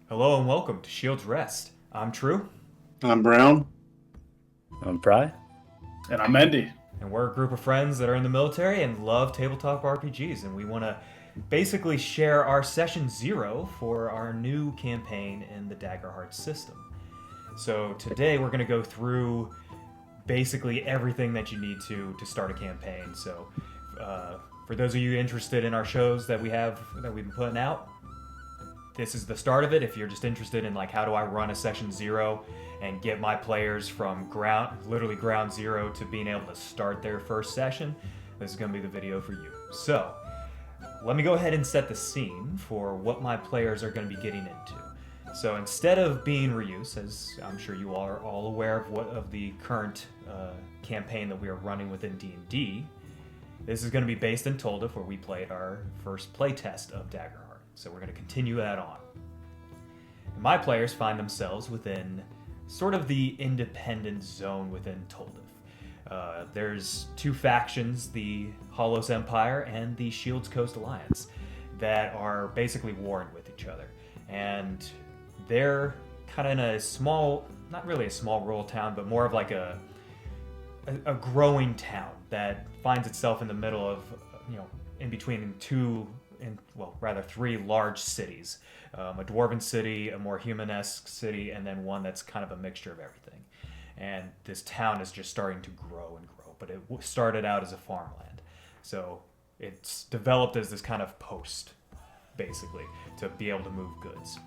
Hello and welcome to Shield's Rest. I'm True, I'm Brown. I'm Pry. And I'm Andy. and we're a group of friends that are in the military and love tabletop RPGs, and we want to basically share our Session Zero for our new campaign in the Daggerheart System. So today we're going to go through basically everything that you need to start a campaign. So for those of you interested in our shows that we've been putting out, this is the start of it. If you're just interested in like how do I run a Session Zero and get my players from literally ground zero to being able to start their first session, this is going to be the video for you. So let me go ahead and set the scene for what my players are going to be getting into. So instead of being reuse, as I'm sure you are all aware of the current campaign that we are running within D&D, this is going to be based in Toldif, where we played our first playtest of Daggerheart. So we're going to continue that on. And my players find themselves within sort of the independent zone within Toldif. There's two factions, the Hollows Empire and the Shields Coast Alliance, that are basically warring with each other. And they're kind of in a small, not really a small rural town, but more of like a growing town that finds itself in the middle of, in between three large cities. A dwarven city, a more human-esque city, and then one that's kind of a mixture of everything. And this town is just starting to grow and grow, but it started out as a farmland. So it's developed as this kind of post, basically, to be able to move goods.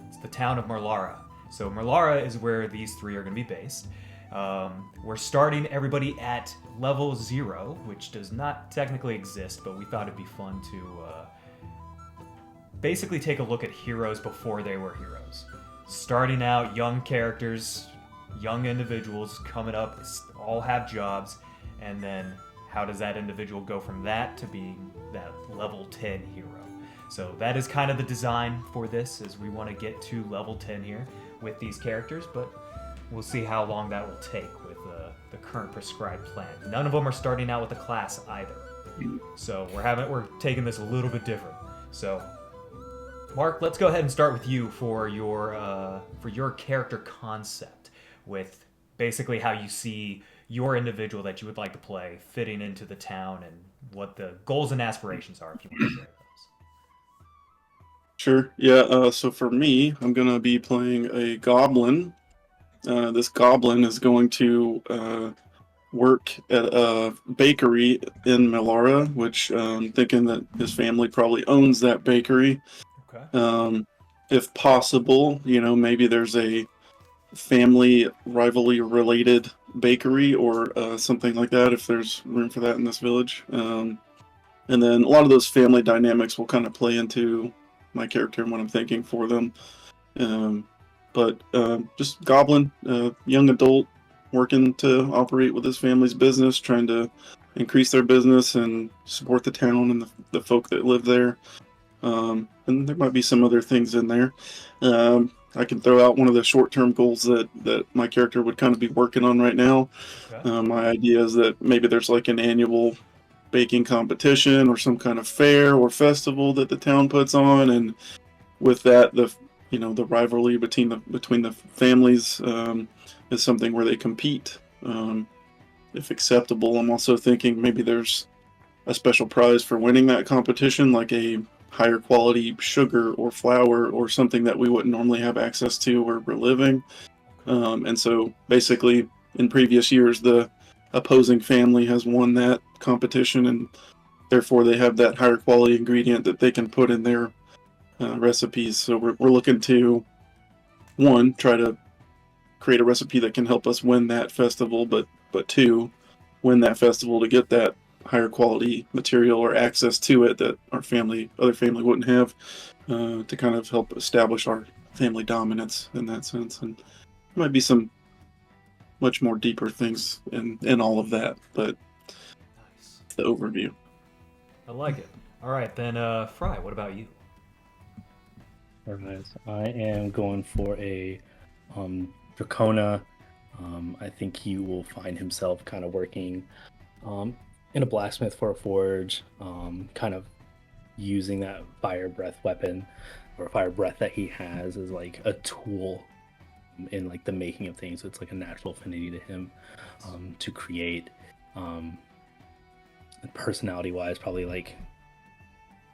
It's the town of Merlara. So Merlara is where these three are going to be based. We're starting everybody at level 0, which does not technically exist, but we thought it'd be fun to basically take a look at heroes before they were heroes. Starting out, young characters, young individuals coming up, all have jobs, and then how does that individual go from that to being that level 10 hero? So that is kind of the design for this, is we want to get to level 10 here with these characters, but we'll see how long that will take with the current prescribed plan. None of them are starting out with a class either. So we're taking this a little bit different. So Mark, let's go ahead and start with you for your character concept, with basically how you see your individual that you would like to play fitting into the town and what the goals and aspirations are, if you want to share those. Sure. Yeah. So for me, I'm gonna be playing a goblin. This goblin is going to work at a bakery in Melara, which I'm thinking that his family probably owns that bakery. Okay. If possible, maybe there's a family rivalry related bakery or something like that, if there's room for that in this village. And then a lot of those family dynamics will kind of play into my character and what I'm thinking for them. But just goblin, young adult, working to operate with his family's business, trying to increase their business and support the town and the folk that live there. And there might be some other things in there. I can throw out one of the short-term goals that my character would kind of be working on right now. Okay. My idea is that maybe there's like an annual baking competition or some kind of fair or festival that the town puts on, and with that, the rivalry between the families is something where they compete. If acceptable, I'm also thinking maybe there's a special prize for winning that competition, like a higher quality sugar or flour or something that we wouldn't normally have access to where we're living. And so basically, in previous years, the opposing family has won that competition, and therefore they have that higher quality ingredient that they can put in their recipes. So we're looking to, one, try to create a recipe that can help us win that festival, but two, win that festival to get that higher quality material or access to it that other family wouldn't have, to kind of help establish our family dominance in that sense. And there might be some much more deeper things in all of that, but Nice. the overview. I like it. All right, then, Fry, what about you? Alright, I am going for a Dracona. I think he will find himself kind of working in a blacksmith for a forge, kind of using that fire breath weapon or fire breath that he has as like a tool in like the making of things. It's like a natural affinity to him to create. Personality wise, probably like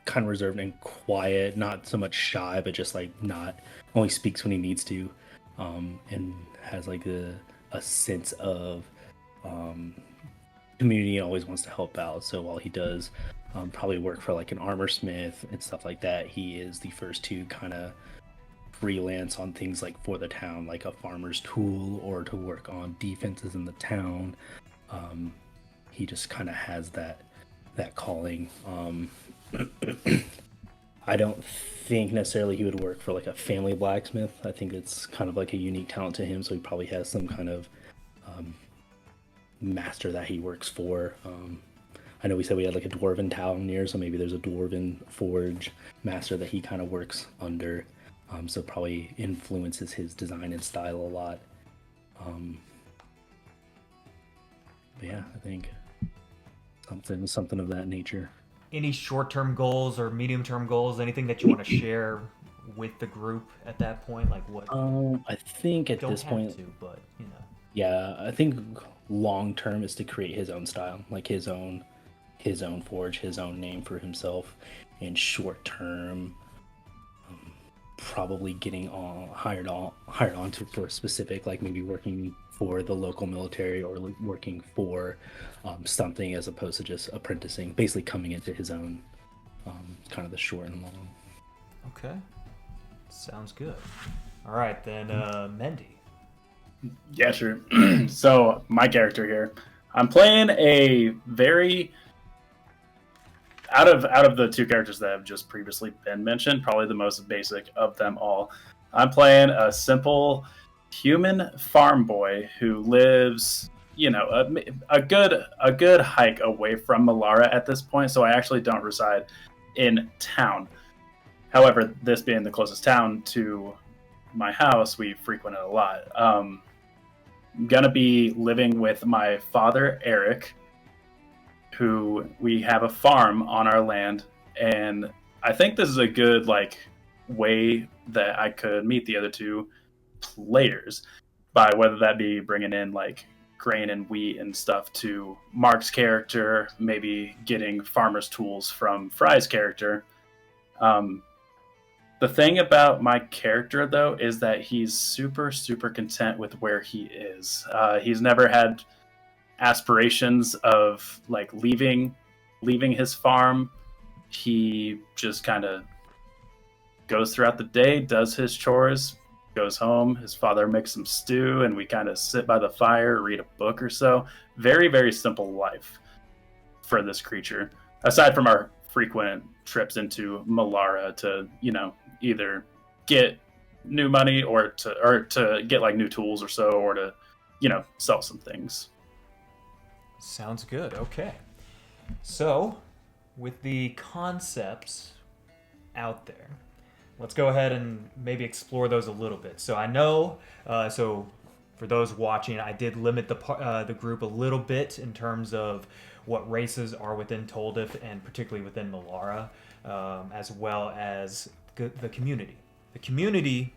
kind of reserved and quiet, not so much shy, but just like not only speaks when he needs to, and has like a sense of community and always wants to help out. So while he does probably work for like an armor smith and stuff like that, he is the first to kind of freelance on things like for the town, like a farmer's tool or to work on defenses in the town. He just kind of has that calling. I don't think necessarily he would work for like a family blacksmith. I think it's kind of like a unique talent to him, so he probably has some kind of master that he works for. I know we said we had like a dwarven town near, so maybe there's a dwarven forge master that he kind of works under. So probably influences his design and style a lot. But yeah, I think something of that nature. Any short-term goals or medium-term goals? Anything that you want to share with the group at that point? Like what? I think at this point, but you know. Yeah, I think long term is to create his own style, like his own forge, his own name for himself. And short term, probably getting hired on to for a specific, like maybe working for the local military or working for something as opposed to just apprenticing, basically coming into his own, kind of the short and long. Okay, sounds good. All right then, Mendy. Yeah, sure. So my character here, I'm playing a very out of the two characters that have just previously been mentioned, probably the most basic of them all. I'm playing a simple human farm boy who lives, a good hike away from Melara at this point. So I actually don't reside in town. However, this being the closest town to my house, we frequent it a lot. I'm gonna be living with my father, Eric, who we have a farm on our land, and I think this is a good way that I could meet the other two players by whether that be bringing in grain and wheat and stuff to Mark's character, maybe getting farmer's tools from Fry's character. The thing about my character, though, is that he's super, super content with where he is. He's never had aspirations of leaving his farm. He just kind of goes throughout the day, does his chores, goes home. His father makes some stew, and we kind of sit by the fire, read a book or so. Very, very simple life for this creature. Aside from our frequent trips into Melara to, either get new money or to get new tools or so, or to, sell some things. Sounds good. Okay. So, with the concepts out there, let's go ahead and maybe explore those a little bit. So I know, so for those watching, I did limit the group a little bit in terms of what races are within Toldif and particularly within Melara, as well as the community. The community,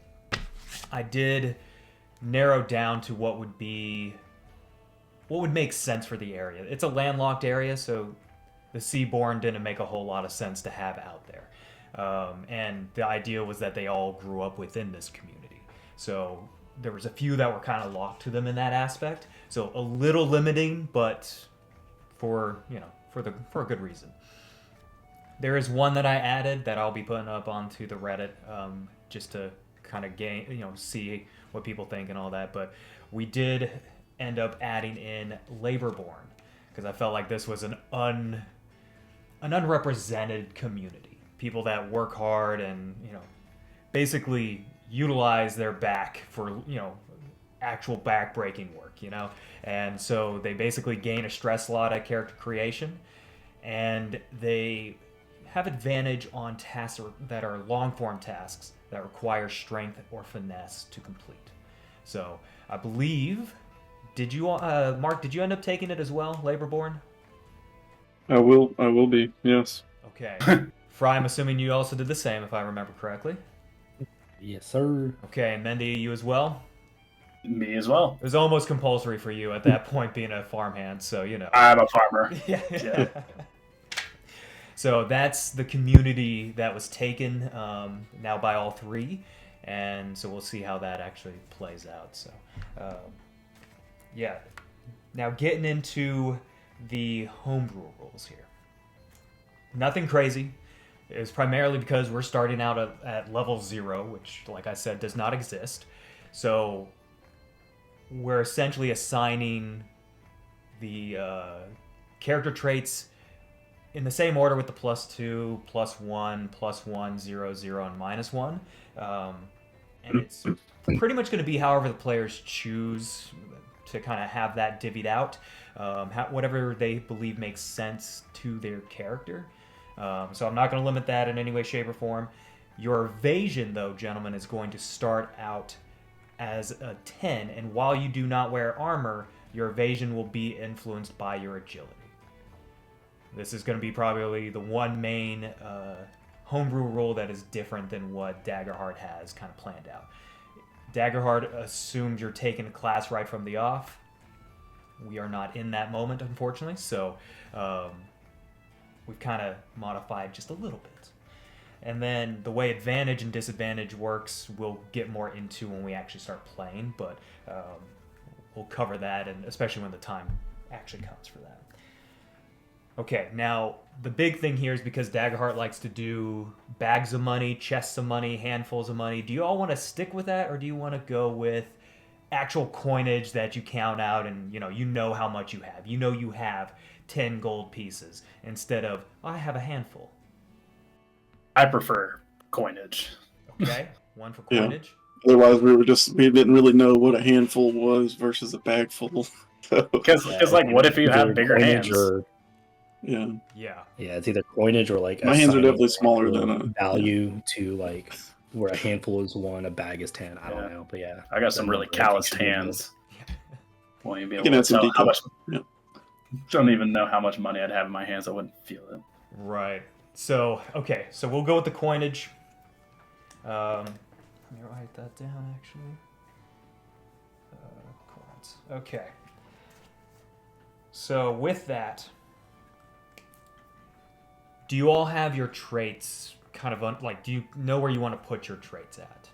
I did narrow down to what would make sense for the area. It's a landlocked area, so the Seaborn didn't make a whole lot of sense to have out there. And the idea was that they all grew up within this community. So there was a few that were kind of locked to them in that aspect. So a little limiting, but for a good reason. There is one that I added that I'll be putting up onto the Reddit, just to kind of see what people think and all that. But we did end up adding in Laborborn because I felt like this was an unrepresented community. People that work hard and basically utilize their back for actual back-breaking work, and so they basically gain a stress lot at character creation, and they have advantage on tasks that are long-form tasks that require strength or finesse to complete. So I believe, Mark, did you end up taking it as well, Laborborn? I will. I will be. Yes. Okay. Fry, I'm assuming you also did the same, if I remember correctly. Yes, sir. Okay, and Mendy, you as well? Me as well. It was almost compulsory for you at that point being a farmhand, so you know. I'm a farmer. Yeah. Yeah. So that's the community that was taken now by all three, and so we'll see how that actually plays out. So, yeah. Now getting into the homebrew rules here. Nothing crazy. It was primarily because we're starting out at level 0, which, like I said, does not exist. So we're essentially assigning the character traits in the same order with the +2, +1, +1, 0, 0, and -1. And it's pretty much going to be however the players choose to kind of have that divvied out, whatever they believe makes sense to their character. So I'm not going to limit that in any way, shape, or form. Your evasion, though, gentlemen, is going to start out as a 10, and while you do not wear armor, your evasion will be influenced by your agility. This is going to be probably the one main homebrew rule that is different than what Daggerheart has kind of planned out. Daggerheart assumed you're taking a class right from the off. We are not in that moment, unfortunately, so we've kind of modified just a little bit. And then the way advantage and disadvantage works, we'll get more into when we actually start playing, but we'll cover that, and especially when the time actually comes for that. Okay, now the big thing here is because Daggerheart likes to do bags of money, chests of money, handfuls of money. Do you all want to stick with that, or do you want to go with actual coinage that you count out and you know how much you have? You know you have 10 gold pieces instead of, I have a handful. I prefer coinage. Okay, one for Yeah. coinage. Otherwise, we didn't really know what a handful was versus a bag full. So, Because like, what if you have Either bigger coinage hands? Or, yeah. Yeah. yeah, it's either coinage or like My hands are assigning definitely smaller actual than a value to like where a handful is 1, a bag is 10. I don't Yeah. know, but yeah, I got some That really number, I think, calloused should be hands. Won't even be You able can to add some tell how much. detail. Yeah. Don't even know how much money I'd have in my hands. I wouldn't feel it. Right. So, okay, so we'll go with the coinage. Let me write that down, actually. Coins. Okay. So, with that, do you all have your traits kind of, do you know where you want to put your traits at?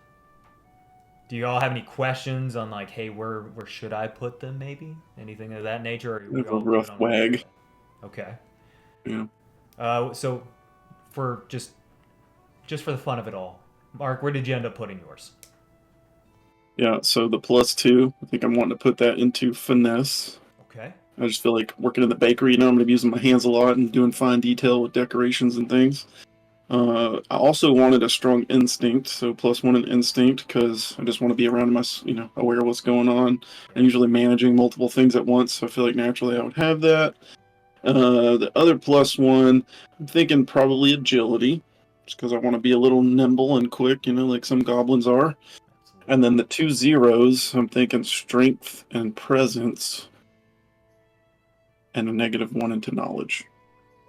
Do you all have any questions on, like, hey, where should I put them, maybe? Anything of that nature? Or are we Have a all good rough on where wag. to put it? Okay. Yeah. So, for just for the fun of it all, Mark, where did you end up putting yours? Yeah, so the +2, I think I'm wanting to put that into finesse. Okay. I just feel like working in the bakery, I'm going to be using my hands a lot and doing fine detail with decorations and things. I also wanted a strong instinct, so +1 in instinct, because I just want to be around my, aware of what's going on. I'm usually managing multiple things at once, so I feel like naturally I would have that. The other +1, I'm thinking probably agility, just because I want to be a little nimble and quick, like some goblins are. Absolutely. And then the 2 zeros, I'm thinking strength and presence, and a -1 into knowledge.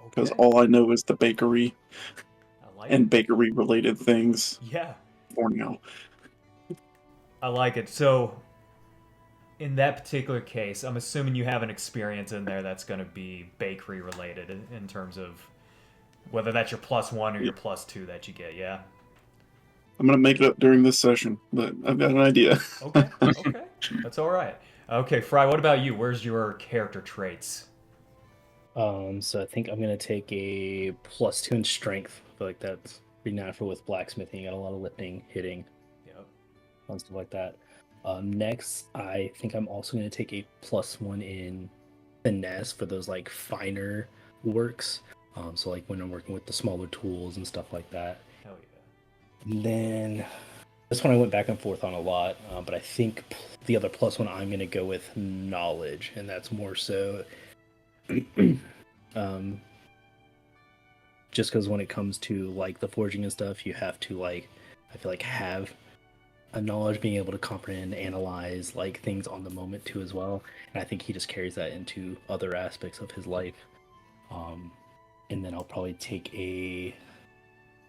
Because Okay. all I know is the bakery I like and it. bakery-related things Yeah. for now. I like it. So, in that particular case, I'm assuming you have an experience in there that's going to be bakery related in terms of whether that's your +1 or your +2 that you get. Yeah. I'm going to make it up during this session, but I've got an idea. Okay. Okay. That's all right. Okay, Fry. What about you? Where's your character traits? So I think I'm gonna take a +2 in strength. I feel like that's pretty natural with blacksmithing. You got a lot of lifting, hitting, Yep. and stuff like that. Next, I think I'm also gonna take a +1 in finesse for those like finer works. So like when I'm working with the smaller tools and stuff like that. Hell yeah. And then this one I went back and forth on a lot, but I think the other +1 I'm gonna go with knowledge, and that's more so. Just because when it comes to like the forging and stuff, you have to I feel like have a knowledge, being able to comprehend, analyze like things on the moment too as well. And I think he just carries that into other aspects of his life. And then I'll probably take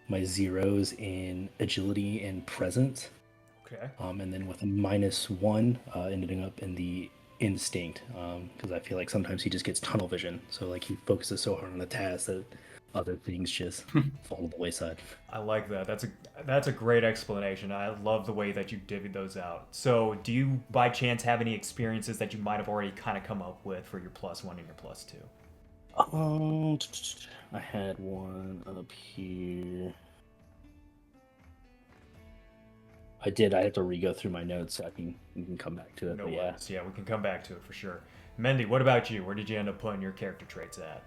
my zeros in agility and presence. Okay. And then with a -1, ending up in the instinct, because I feel like sometimes he just gets tunnel vision. So like he focuses so hard on the task that other things just fall to the wayside. I like that. That's a great explanation. I love the way that you divvied those out. So, do you by chance have any experiences that you might have already kind of come up with for your +1 and your +2? I had one up here. I did. I have to re-go through my notes so we can come back to it. No but worries. Yeah, we can come back to it for sure. Mendy, what about you? Where did you end up putting your character traits at?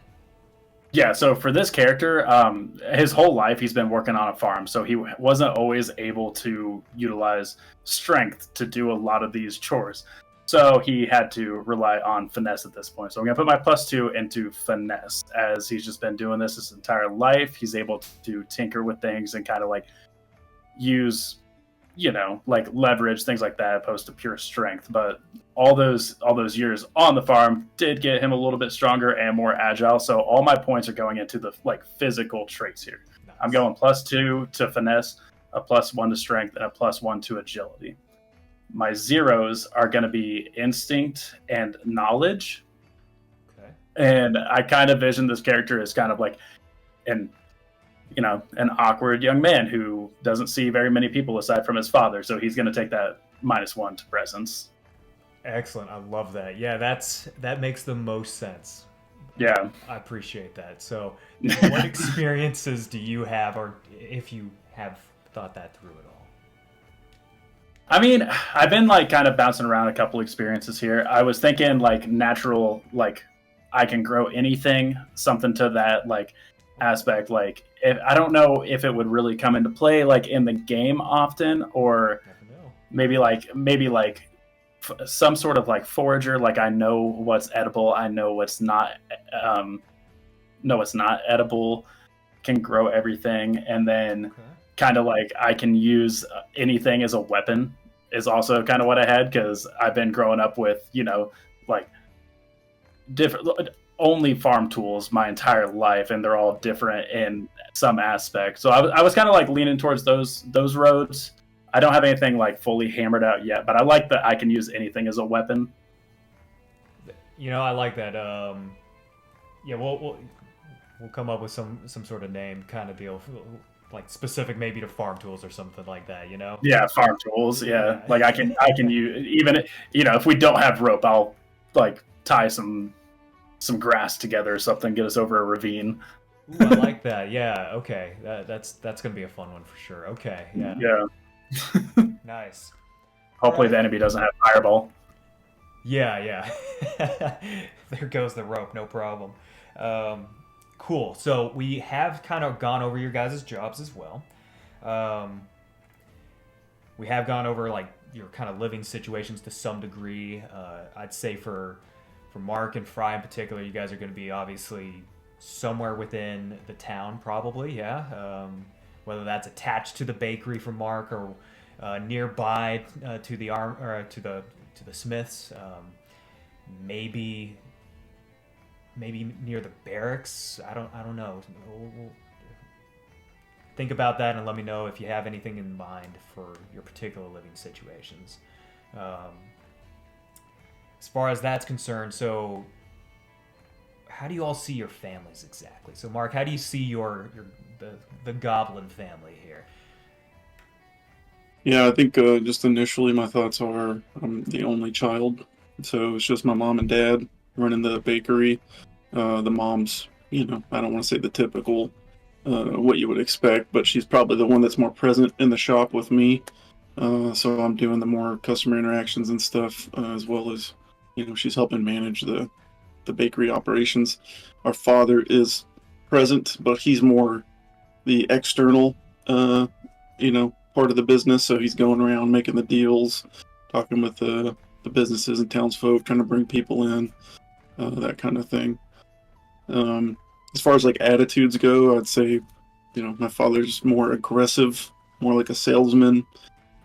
Yeah, so for this character, his whole life he's been working on a farm, so he wasn't always able to utilize strength to do a lot of these chores. So he had to rely on finesse at this point. So I'm going to put my +2 into finesse, as he's just been doing this his entire life. He's able to tinker with things and kind of like use, like leverage, things like that, opposed to pure strength. But all those years on the farm did get him a little bit stronger and more agile. So all my points are going into the like physical traits here. Nice. I'm going +2 to finesse, a +1 to strength, and a +1 to agility. My zeros are going to be instinct and knowledge. Okay. And I kind of vision this character as kind of like an awkward young man who doesn't see very many people aside from his father. So he's going to take that -1 to presence. Excellent. I love that. Yeah, that makes the most sense. Yeah. I appreciate that. So, what experiences do you have, or if you have thought that through at all? I mean, I've been like kind of bouncing around a couple experiences here. I was thinking like natural, like I can grow anything, something to that like aspect. Like I don't know if it would really come into play like in the game often, or maybe like some sort of like forager. Like I know what's edible, I know what's not. What's not edible. Can grow everything, and then. Okay. Kind of like I can use anything as a weapon is also kind of what I had, because I've been growing up with, like different only farm tools my entire life, and they're all different in some aspect. So I was kind of like leaning towards those roads. I don't have anything like fully hammered out yet, but I like that I can use anything as a weapon. I like that. Yeah, we'll come up with some sort of name kind of deal. Like specific maybe to farm tools or something like that, Yeah, farm tools. Yeah, like I can use, even if we don't have rope, I'll like tie some grass together or something, get us over a ravine. Ooh, I like that. Yeah. Okay. That's gonna be a fun one for sure. Okay. Yeah. Yeah. Nice. Hopefully the enemy doesn't have fireball. Yeah. There goes the rope. No problem. Cool. So we have kind of gone over your guys' jobs as well. We have gone over like your kind of living situations to some degree. I'd say for Mark and Fry in particular, you guys are going to be obviously somewhere within the town, probably. Yeah. Whether that's attached to the bakery for Mark or nearby to the to the Smiths. Maybe near the barracks. I don't know. We'll think about that and let me know if you have anything in mind for your particular living situations. As far as that's concerned, so how do you all see your families exactly? So Mark, how do you see the goblin family here? Yeah, I think just initially my thoughts are I'm the only child, so it's just my mom and dad running the bakery. The mom's, I don't want to say the typical what you would expect, but she's probably the one that's more present in the shop with me. So I'm doing the more customer interactions and stuff, as well as, she's helping manage the bakery operations. Our father is present, but he's more the external, part of the business. So he's going around making the deals, talking with the businesses and townsfolk, trying to bring people in, that kind of thing. As far as like attitudes go, I'd say, my father's more aggressive, more like a salesman.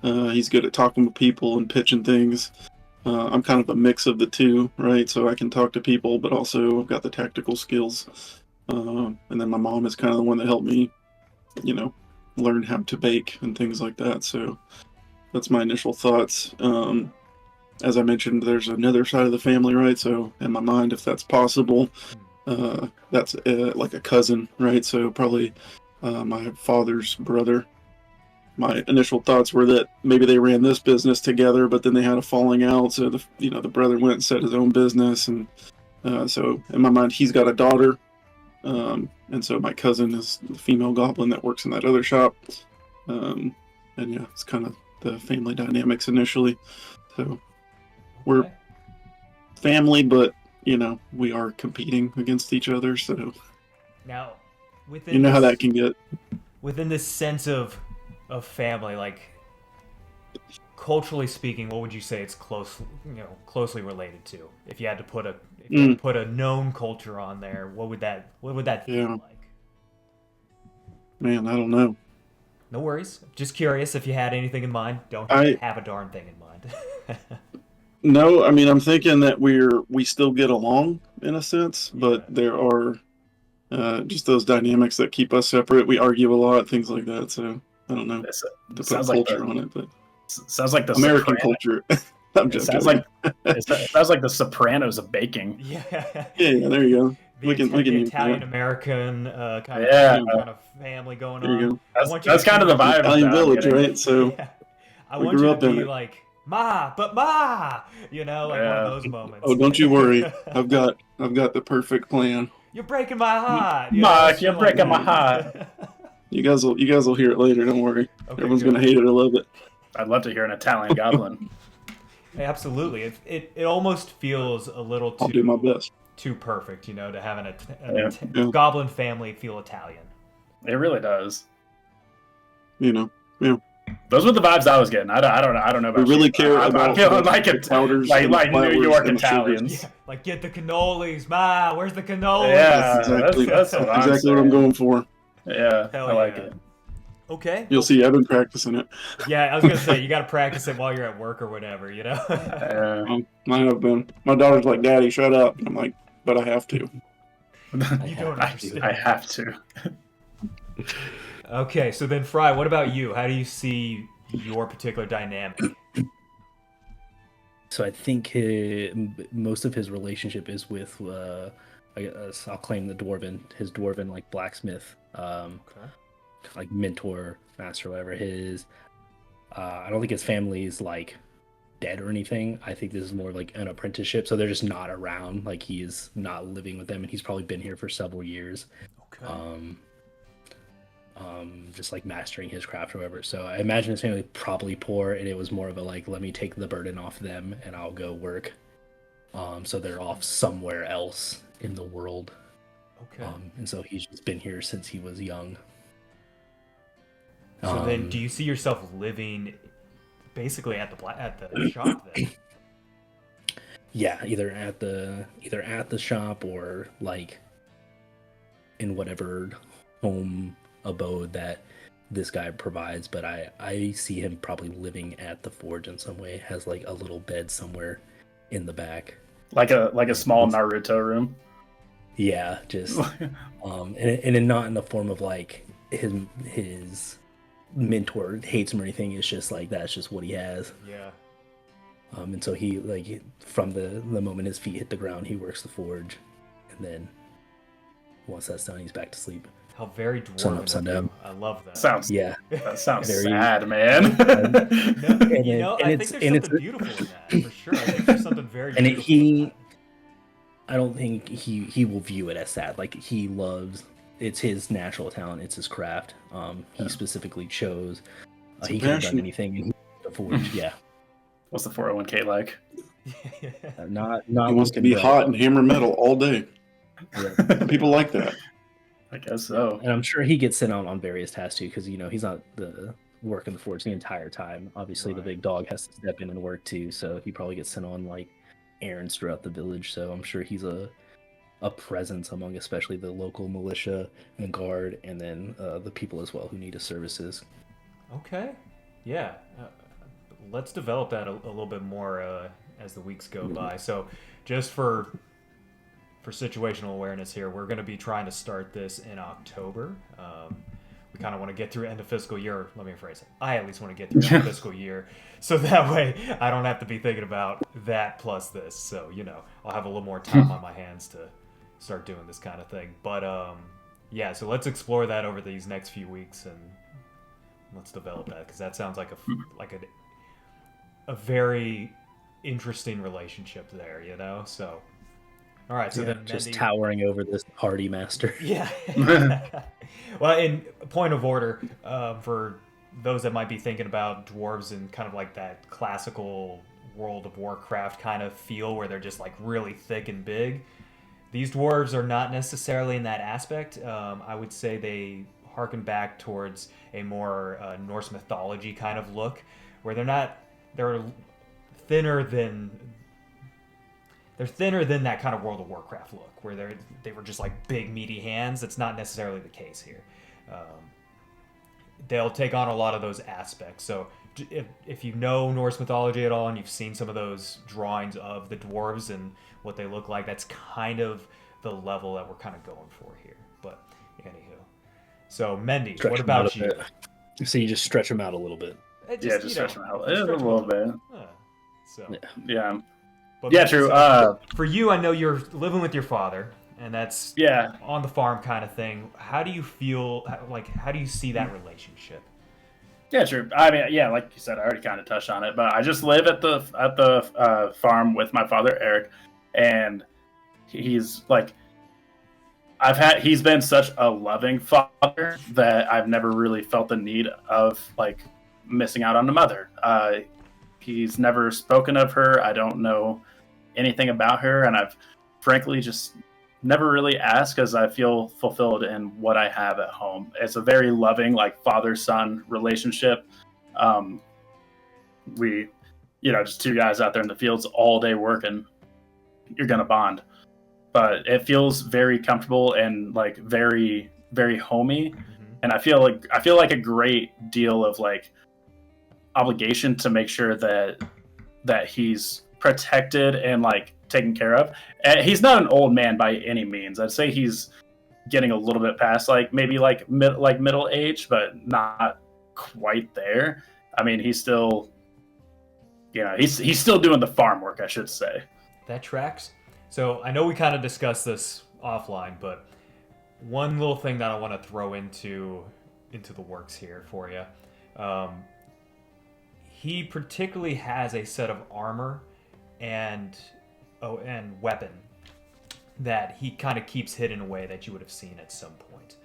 He's good at talking with people and pitching things. I'm kind of a mix of the two, right? So I can talk to people, but also I've got the tactical skills. And then my mom is kind of the one that helped me, you know, learn how to bake and things like that. So that's my initial thoughts. As I mentioned, there's another side of the family, right? So in my mind, if that's possible, that's like a cousin, right? So probably my father's brother. My initial thoughts were that maybe they ran this business together, but then they had a falling out. So the brother went and set his own business, and so in my mind, he's got a daughter, and so my cousin is the female goblin that works in that other shop. And yeah, it's kind of the family dynamics initially. So we're Okay. family, but we are competing against each other. So Now, you within know how this that can get. within this sense of family, like culturally speaking, what would you say it's closely related to? If you had to put a known culture on there, what would that feel Yeah, like? man, I don't know. No worries. Just curious if you had anything in mind. Don't I have a darn thing in mind. No, I mean, I'm thinking that we still get along in a sense, but Yeah. there are just those dynamics that keep us separate. We argue a lot, things like that. So I don't know It to put sounds like culture on it, but sounds like the American Sopranos. culture. I'm It just sounds joking. like it sounds like the Sopranos of baking. Yeah. Yeah, there you go. We can The use that. Italian American Yeah, Yeah, kind of family going there you on. go. I want you that's to kind of the be vibe Italian that I'm village, getting. right? So yeah. I we want you grew to up in be it. like Ma, but Ma, like one of Yeah. those moments. Oh, don't you worry. I've got the perfect plan. You're breaking my heart. Mark, you're Shit like breaking my that. heart. You guys will hear it later. Don't worry. Okay, Everyone's good. gonna hate it or love it. I'd love to hear an Italian goblin. Absolutely. It almost feels a little I'll do my best. too perfect, to have Yeah. Yeah. goblin family feel Italian. It really does. Yeah. Those were the vibes I was getting. I don't know about We really you. care I'm about feeling the like powders like and the New flowers York and the sugars. Italians. Yeah, like get the cannolis, Ma. Where's the cannolis? Yeah, Exactly. that's what I'm Exactly what I'm saying. going for. Yeah, Hell I like yeah. it. Okay. You'll see. I've been practicing it. Yeah, I was gonna say you got to practice it while you're at work or whatever. I have been. My daughter's like, "Daddy, shut up." I'm like, "But I have to." You don't understand. I have to. Okay, so then Fry, what about you? How do you see your particular dynamic? So I think most of his relationship is with, I guess I'll claim his dwarven like blacksmith, Okay. like mentor, master, whatever his. I don't think his family is like dead or anything. I think this is more like an apprenticeship, so they're just not around. Like he is not living with them, and he's probably been here for several years. Okay. Just like mastering his craft or whatever. So I imagine his family probably poor, and it was more of a like, let me take the burden off them, and I'll go work. So they're off somewhere else in the world. Okay. And so he's just been here since he was young. So then, do you see yourself living basically at the shop then? Yeah, either at the shop or like in whatever home abode that this guy provides. But I see him probably living at the forge in some way. Has like a little bed somewhere in the back. Like a small Naruto room. Yeah, just and not in the form of like his mentor hates him or anything. It's just like that's just what he has. Yeah. And so he like from the moment his feet hit the ground, he works the forge, and then once that's done, he's back to sleep. How very dwarven. Sun up, sun of you. down. I love that. That sounds Very- sad, man. No, I think there's and something beautiful in that, for sure. I think there's something very And beautiful in that. I don't think he will view it as sad. Like he loves, it's his natural talent, it's his craft. He specifically chose. He could have done passion. anything in the forge. Yeah, What's the 401k like? not He wants to looking be bright. hot and hammer metal all day. Yeah. People like that. I guess so. And I'm sure he gets sent out on various tasks too, because he's not the working the forge the entire time. Obviously, the Right. big dog has to step in and work too, so he probably gets sent on like errands throughout the village. So I'm sure he's a presence among especially the local militia and guard, and then the people as well who need his services. Okay. Yeah. Let's develop that a little bit more as the weeks go by. So just for situational awareness here, we're going to be trying to start this in October. We kind of want to get through end of fiscal year. Let me rephrase it. I at least want to get through end of fiscal year, so that way I don't have to be thinking about that plus this. So I'll have a little more time on my hands to start doing this kind of thing. But yeah, so let's explore that over these next few weeks and let's develop that, because that sounds like a very interesting relationship there. So. All right, so then just Mendy, towering over this party master. Yeah. Well, in point of order, for those that might be thinking about dwarves in kind of like that classical World of Warcraft kind of feel, where they're just like really thick and big, these dwarves are not necessarily in that aspect. I would say they harken back towards a more Norse mythology kind of look, where they're thinner than that kind of World of Warcraft look, where they were just like big meaty hands. That's not necessarily the case here. They'll take on a lot of those aspects. So if you know Norse mythology at all and you've seen some of those drawings of the dwarves and what they look like, that's kind of the level that we're kind of going for here. But anywho, so Mendy, what about you? So you just stretch them out a little bit. Just stretch them out a little bit. So yeah. But yeah, true. For you, I know you're living with your father, and that's on the farm kind of thing. How do you feel? How do you see that relationship? Yeah, true. I mean, yeah, like you said, I already kind of touched on it, but I just live at the farm with my father, Eric, and he's like, he's been such a loving father that I've never really felt the need of like missing out on a mother. He's never spoken of her. I don't know anything about her, and I've frankly just never really asked, because I feel fulfilled in what I have at home. It's a very loving, like, father-son relationship. We, just two guys out there in the fields all day working. You're gonna bond, but it feels very comfortable and like very, very homey. And I feel like a great deal of like obligation to make sure that he's protected and like taken care of. And he's not an old man by any means. I'd say he's getting a little bit past maybe middle age, but not quite there. I mean, he's still he's still doing the farm work, I should say. That tracks. So I know we kind of discussed this offline, but one little thing that I want to throw into the works here for you. He particularly has a set of armor and weapon that he kind of keeps hidden away that you would have seen at some point.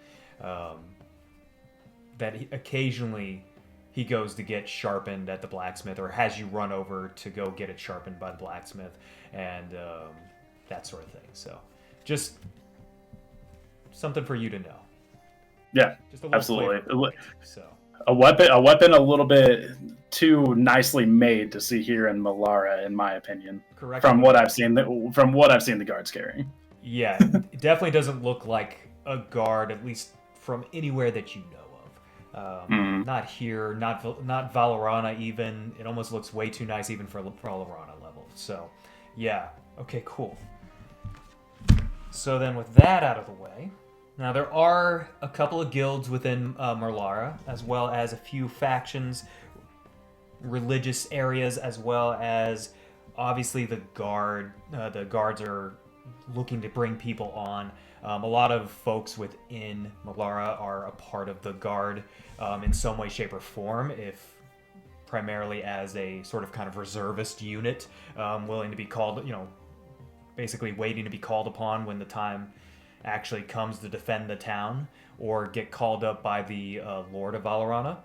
Occasionally he goes to get sharpened at the blacksmith, or has you run over to go get it sharpened by the blacksmith, and that sort of thing. So just something for you to know. Yeah, just a absolutely. So a weapon a little bit too nicely made to see here in Melara, in my opinion. Correct. From what I've seen the guards carrying. Yeah, it definitely doesn't look like a guard, at least from anywhere that you know of. Not here, not Valorana even. It almost looks way too nice even for Valorana level. So, yeah. Okay, cool. So then with that out of the way, now there are a couple of guilds within Melara, as well as a few factions, religious areas, as well as obviously the guard. The guards are looking to bring people on. A lot of folks within Melara are a part of the guard in some way, shape, or form, if primarily as a sort of kind of reservist unit, willing to be called, basically waiting to be called upon when the time actually comes to defend the town, or get called up by the Lord of Valorana.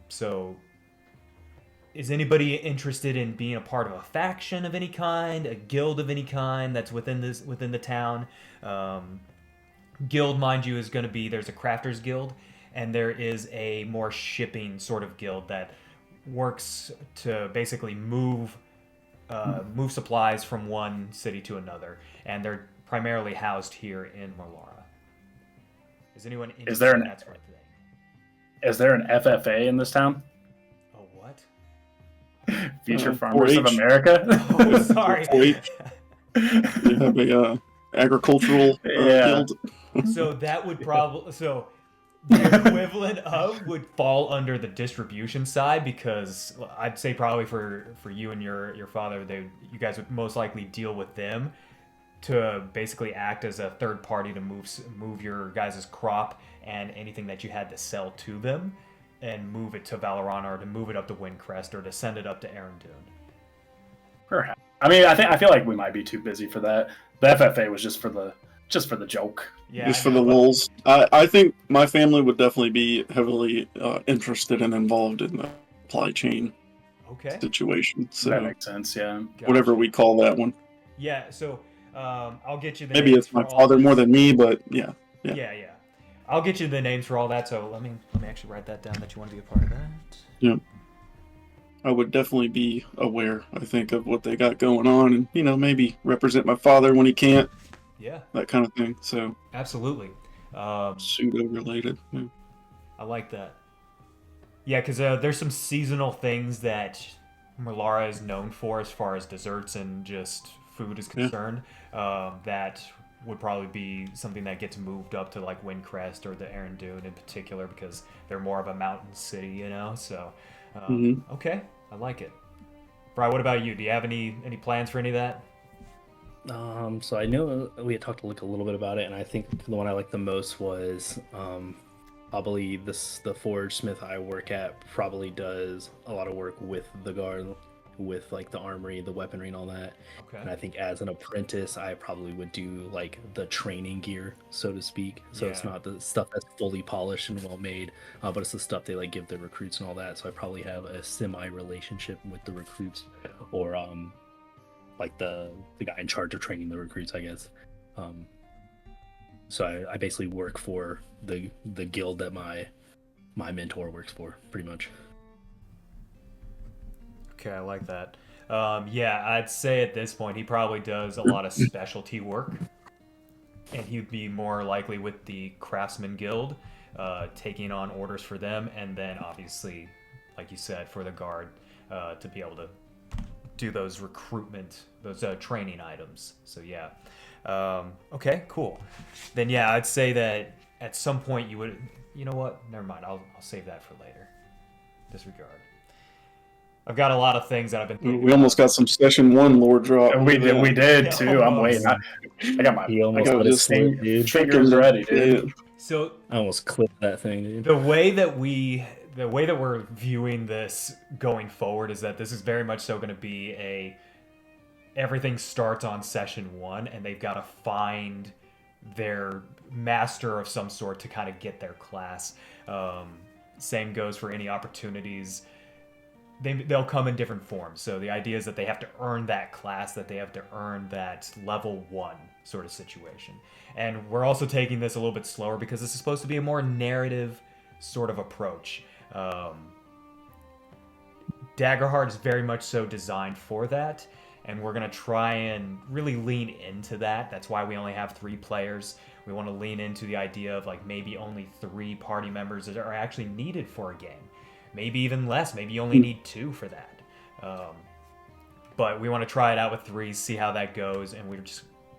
So is anybody interested in being a part of a faction of any kind, a guild of any kind that's within the town? Guild, mind you, is going to be, there's a crafters guild, and there is a more shipping sort of guild that works to basically move supplies from one city to another, and they're primarily housed here in Melara. Is anyone interested in that sort of thing? Is there an FFA in this town? Oh, what? Future Farmers of 4-H. America. Oh, sorry. 4-H. You have a agricultural guild. So that would probably the equivalent of would fall under the distribution side, because I'd say probably for you and your father, you guys would most likely deal with them to basically act as a third party to move your guys' crop and anything that you had to sell to them, and move it to Valoran, or to move it up to Windcrest, or to send it up to Arendune. Perhaps. I mean, I feel like we might be too busy for that. The FFA was just for the joke. Yeah, Just for the lulz. I think my family would definitely be heavily interested and involved in the supply chain Okay. situation. So That makes sense. Yeah. Gotcha. whatever we call that one. Yeah. So I'll get you the Maybe names it's my for all father more these. than me, but yeah. Yeah. I'll get you the names for all that. So let me actually write that down, that you want to be a part of that. Yeah. I would definitely be aware, I think, of what they got going on, and maybe represent my father when he can't, Yeah. that kind of thing. So Absolutely. pseudo related. Yeah. I like that. Yeah, because there's some seasonal things that Merlara is known for as far as desserts and just food is concerned. That would probably be something that gets moved up to like Windcrest or the Arendune in particular, because they're more of a mountain city, So, okay, I like it. Brian, what about you? Do you have any plans for any of that? So I know we had talked like a little bit about it, and I think the one I liked the most was probably the forge smith I work at probably does a lot of work with the guard, with like the armory, the weaponry, and all that. Okay. And I think as an apprentice, I probably would do like the training gear, so to speak. So it's Yeah. not the stuff that's fully polished and well made, but it's the stuff they like give the recruits and all that. So I probably have a semi relationship with the recruits, or like the guy in charge of training the recruits, I guess. So I basically work for the guild that my mentor works for, pretty much. Okay, I like that. Yeah, I'd say at this point he probably does a lot of specialty work, and he'd be more likely with the Craftsman Guild, taking on orders for them, and then obviously, like you said, for the guard, to be able to do those training items. So yeah. Okay, cool. Then yeah, I'd say that at some point you would. You know what? Never mind. I'll save that for later. Disregard. I've got a lot of things that I've been thinking We almost about. got some session 1 lore drop. We did too. I'm Almost. waiting. I got my He almost got let it just slip, dude. fingers ready, dude. So I almost clipped that thing, dude. the way that we're viewing this going forward is that this is very much so going to be everything starts on session 1, and they've got to find their master of some sort to kind of get their class. Same goes for any opportunities. They'll come in different forms. So the idea is that they have to earn that class, that they have to earn that level 1 sort of situation. And we're also taking this a little bit slower because this is supposed to be a more narrative sort of approach. Daggerheart is very much so designed for that, and we're going to try and really lean into that. That's why we only have 3 players. We want to lean into the idea of like maybe only 3 party members that are actually needed for a game. Maybe even less. Maybe you only need 2 for that. But we want to try it out with 3, see how that goes, and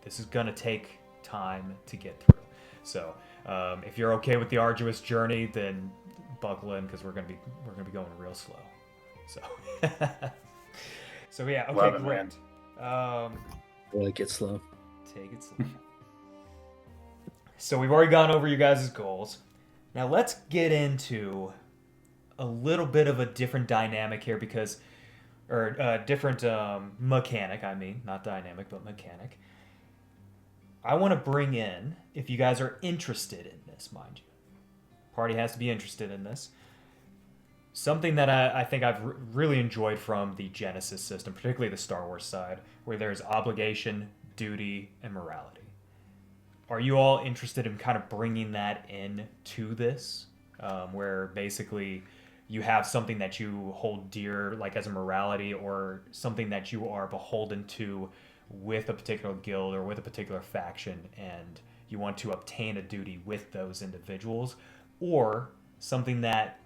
this is going to take time to get through. So if you're okay with the arduous journey, then buckle in, because we're gonna be going real slow. So so yeah, okay, Love it, great. Like it's slow. Take it slow. So we've already gone over you guys' goals. Now let's get into a little bit of a different dynamic here, different mechanic. I mean, not dynamic, but mechanic. I want to bring in, if you guys are interested in this, mind you, party has to be interested in this. Something that I think I've really enjoyed from the Genesys system, particularly the Star Wars side, where there's obligation, duty, and morality. Are you all interested in kind of bringing that in to this, where basically you have something that you hold dear, like as a morality, or something that you are beholden to with a particular guild or with a particular faction, and you want to obtain a duty with those individuals, or something that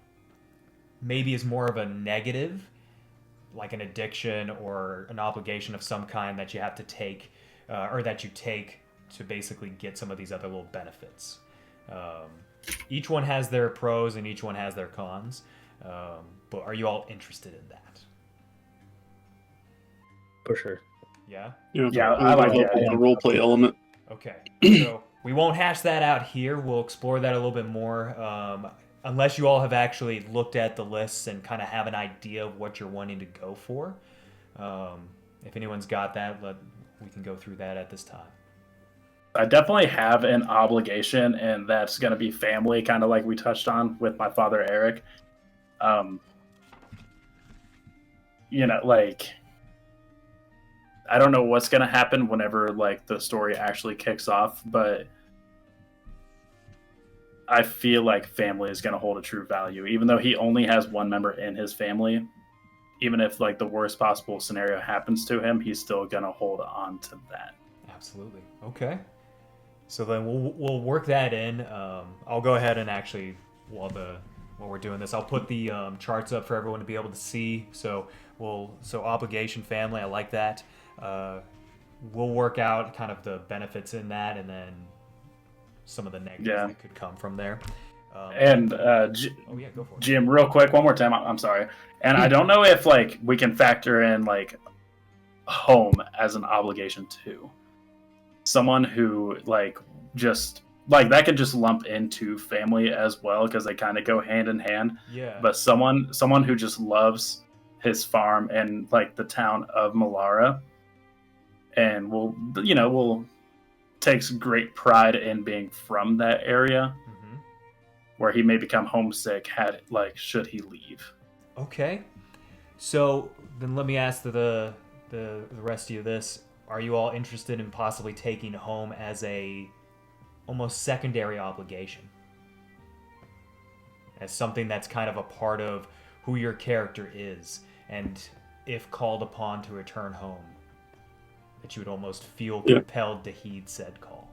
maybe is more of a negative, like an addiction or an obligation of some kind that you have to take, or that you take to basically get some of these other little benefits. Each one has their pros and each one has their cons. But are you all interested in that? For sure. Yeah? Yeah, I like the idea. The role play element. Okay. So we won't hash that out here. We'll explore that a little bit more. Unless you all have actually looked at the lists and kind of have an idea of what you're wanting to go for. If anyone's got that, we can go through that at this time. I definitely have an obligation, and that's going to be family, kind of like we touched on with my father, Eric. You know, like, I don't know what's going to happen whenever, like, the story actually kicks off, but I feel like family is going to hold a true value. Even though he only has one member in his family, even if, like, the worst possible scenario happens to him, he's still going to hold on to that. Absolutely. Okay. So then we'll work that in. I'll go ahead and actually, while we're doing this, I'll put the charts up for everyone to be able to see. So obligation, family, I like that. We'll work out kind of the benefits in that, and then some of the negatives that could come from there. Go for it. Jim, real quick, one more time. I'm sorry, and I don't know if like we can factor in like home as an obligation too. Someone who like just like that could just lump into family as well because they kind of go hand in hand. Yeah. But someone who just loves his farm and like the town of Malara, and will takes great pride in being from that area, where he may become homesick should he leave. Okay. So then let me ask the rest of you this. Are you all interested in possibly taking home as a almost secondary obligation? As something that's kind of a part of who your character is, and if called upon to return home, that you would almost feel compelled to heed said call.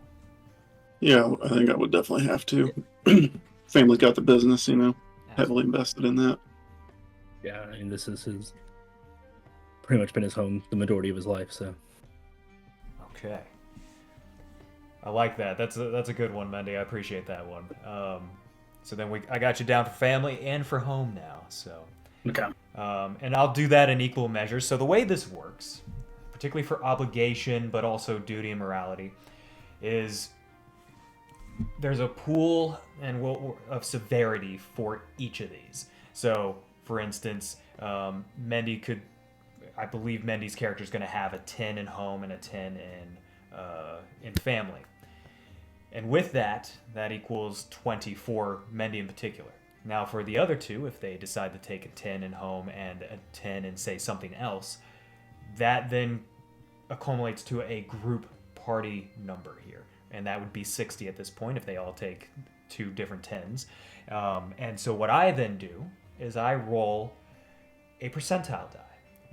Yeah, I think I would definitely have to. Family's got the business, heavily invested in that. Yeah, I mean, this is his pretty much been his home the majority of his life, so. Okay. I like that. That's a good one, Mendy. I appreciate that one. So then I got you down for family and for home now. So. Okay. And I'll do that in equal measures. So the way this works, particularly for obligation, but also duty and morality, is there's a pool of severity for each of these. So, for instance, I believe Mendy's character is going to have a 10 in home and a 10 in family. And with that equals 20 for Mendy in particular. Now, for the other two, if they decide to take a 10 in home and a 10 in, say, something else, that then accumulates to a group party number here. And that would be 60 at this point if they all take two different 10s. And so what I then do is I roll a percentile die.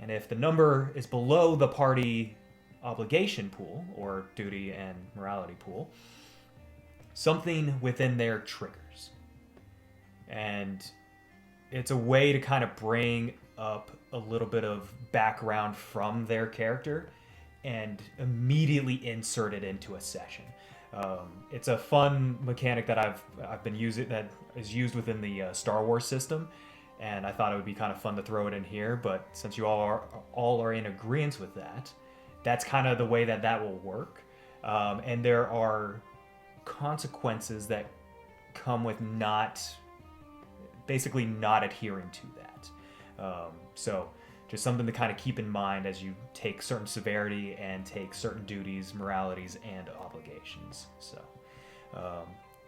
And if the number is below the party obligation pool, or duty and morality pool, something within there triggers. And it's a way to kind of bring up a little bit of background from their character and immediately insert it into a session. It's a fun mechanic that I've been using, that is used within the Star Wars system, and I thought it would be kind of fun to throw it in here. But since you all are in agreement with that, that's kind of the way that will work. And there are consequences that come with basically not adhering to that. So just something to kind of keep in mind as you take certain severity and take certain duties, moralities, and obligations.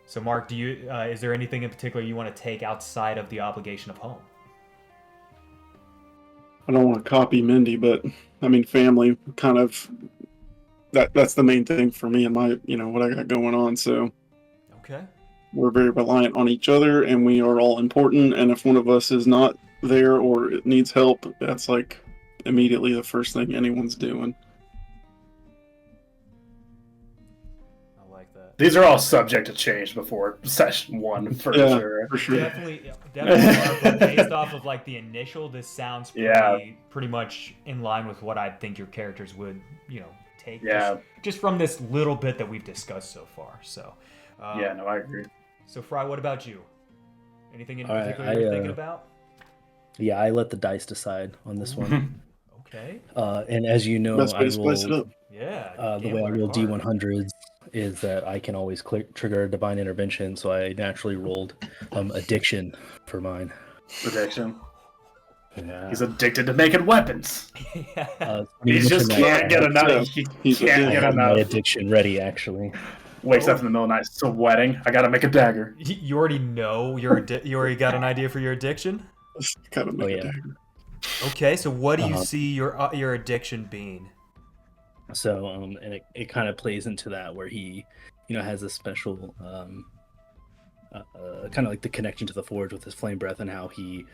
So Mark, is there anything in particular you want to take outside of the obligation of home? I don't want to copy Mindy, but I mean, family kind of, that's the main thing for me and my, what I got going on. So okay, we're very reliant on each other, and we are all important. And if one of us is not there or it needs help, that's like immediately the first thing anyone's doing. I like that. these are all subject to change before session 1 for Yeah, sure. for sure. Definitely are, but based off of like the initial, this sounds pretty much in line with what I think your characters would, take. Yeah. Just from this little bit that we've discussed so far. So. Yeah, no, I agree. So Fry, what about you? Anything in All right, particular you're thinking about? Yeah, I let the dice decide on this one. Okay. And as you know, Best way I to spice it roll. up. Yeah. The way I roll D100s is that I can always trigger a divine intervention, so I naturally rolled addiction for mine. Addiction. Yeah. He's addicted to making weapons. He You just mentioned that, can't get enough. He can't I get have my enough. addiction ready, actually. Wakes up in the middle of the night, sweating. I gotta make a dagger. You already know you already got an idea for your addiction? Kind of make Oh, a yeah. dagger. Okay, so what do you see your addiction being? So, and it kind of plays into that where he, has a special, kind of like the connection to the forge with his flame breath and how he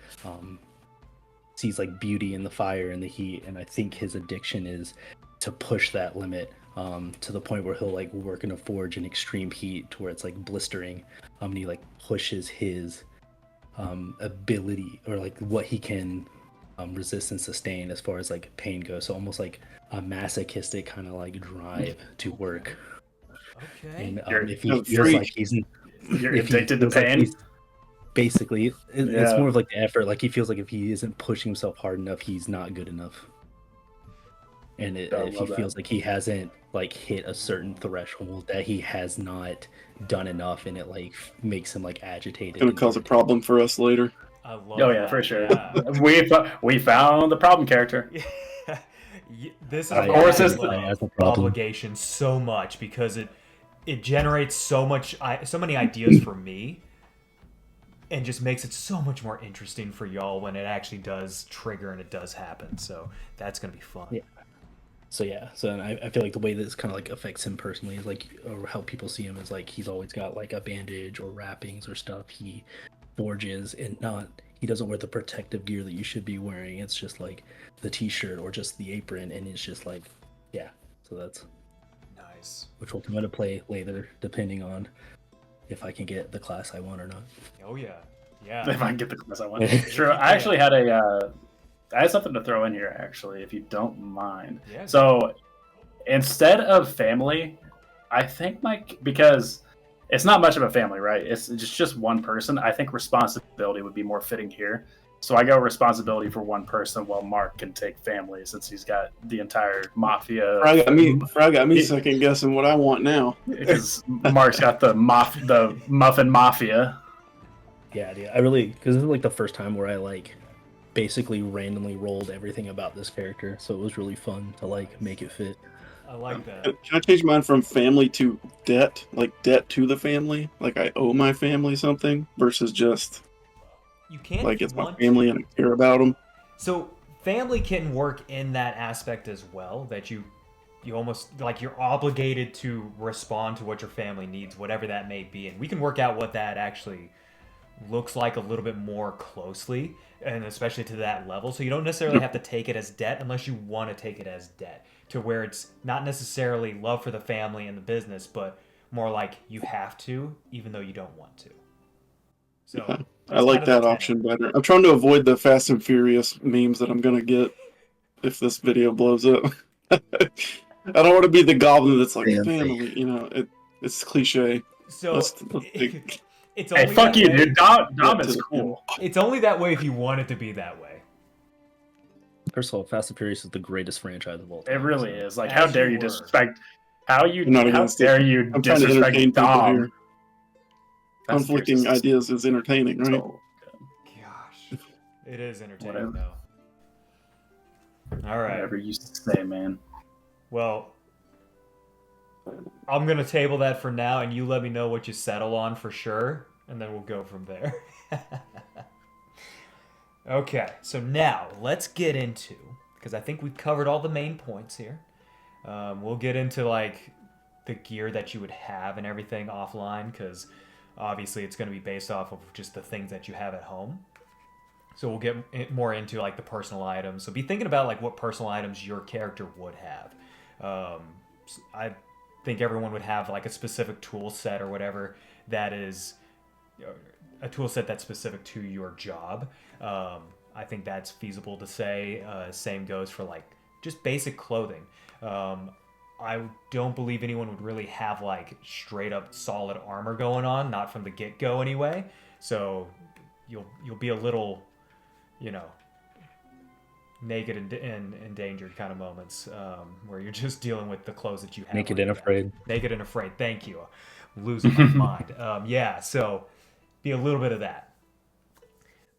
sees like beauty in the fire and the heat. And I think his addiction is to push that limit to the point where he'll like work in a forge in extreme heat to where it's like blistering. And he like pushes his ability or like what he can resist and sustain as far as like pain goes. So almost like a masochistic kind of like drive to work. Okay. And if he feels like You're addicted to pain. Basically, it's more of like the effort. Like he feels like if he isn't pushing himself hard enough, he's not good enough. And if he feels like he hasn't like hit a certain threshold, that he has not done enough, and it like makes him like agitated. Gonna cause a problem for us later. I love Oh yeah, that. for sure. Yeah. We found the problem character. This is Of why course I it's love obligation so much, because it generates so many ideas for me, and just makes it so much more interesting for y'all when it actually does trigger and it does happen. So that's gonna be fun. Yeah. So and I feel like the way this kind of like affects him personally is like, or how people see him is like he's always got like a bandage or wrappings or stuff he forges, and he doesn't wear the protective gear that you should be wearing. It's just like the t-shirt or just the apron, and it's just like, yeah. So that's nice. Which will come into play later, depending on if I can get the class I want or not. Oh yeah, yeah. If I can get the class I want. Sure. I actually had I had something to throw in here, actually, if you don't mind. Yeah. So, instead of family, I think because it's not much of a family, right? It's just one person. I think responsibility would be more fitting here. So I go responsibility for one person, while Mark can take family since he's got the entire mafia. Fry got me second guessing what I want now. Because Mark's got the muffin mafia. Yeah, dude. Because this is like the first time where I like basically randomly rolled everything about this character, so it was really fun to like make it fit. I like that. Can I change mine from family to debt? Like debt to the family? Like I owe my family something versus just You can't like it's my family and I care about them. So family can work in that aspect as well, that you almost like you're obligated to respond to what your family needs, whatever that may be, and we can work out what that actually looks like a little bit more closely, and especially to that level. So you don't necessarily have to take it as debt unless you want to take it as debt, to where it's not necessarily love for the family and the business, but more like you have to, even though you don't want to. So yeah, I like that option better. I'm trying to avoid the Fast and Furious memes that I'm gonna get if this video blows up. I don't want to be the goblin that's like family, it's cliche. So let's take... It's only hey, fuck you, way. Dude. Dom is cool. It's only that way if you want it to be that way. First of all, Fast and Furious is the greatest franchise of all time. It really is. Like, how dare you disrespect? How dare you I'm disrespect Dom? Conflicting ideas is entertaining, right? So, gosh, it is entertaining though. All right. Whatever you say, man. Well, I'm going to table that for now, and you let me know what you settle on for sure, and then we'll go from there. Okay, so now let's get into, because I think we've covered all the main points here. We'll get into like the gear that you would have and everything offline, because obviously it's going to be based off of just the things that you have at home. So we'll get more into like the personal items. So be thinking about like what personal items your character would have. think everyone would have like a specific tool set or whatever that is a tool set that's specific to your job. I think that's feasible to say. Same goes for like just basic clothing. I don't believe anyone would really have like straight up solid armor going on, not from the get go anyway. So you'll be a little, naked and endangered kind of moments where you're just dealing with the clothes that you have. Naked and afraid. Naked and afraid. Thank you. I'm losing my mind. Yeah. So be a little bit of that.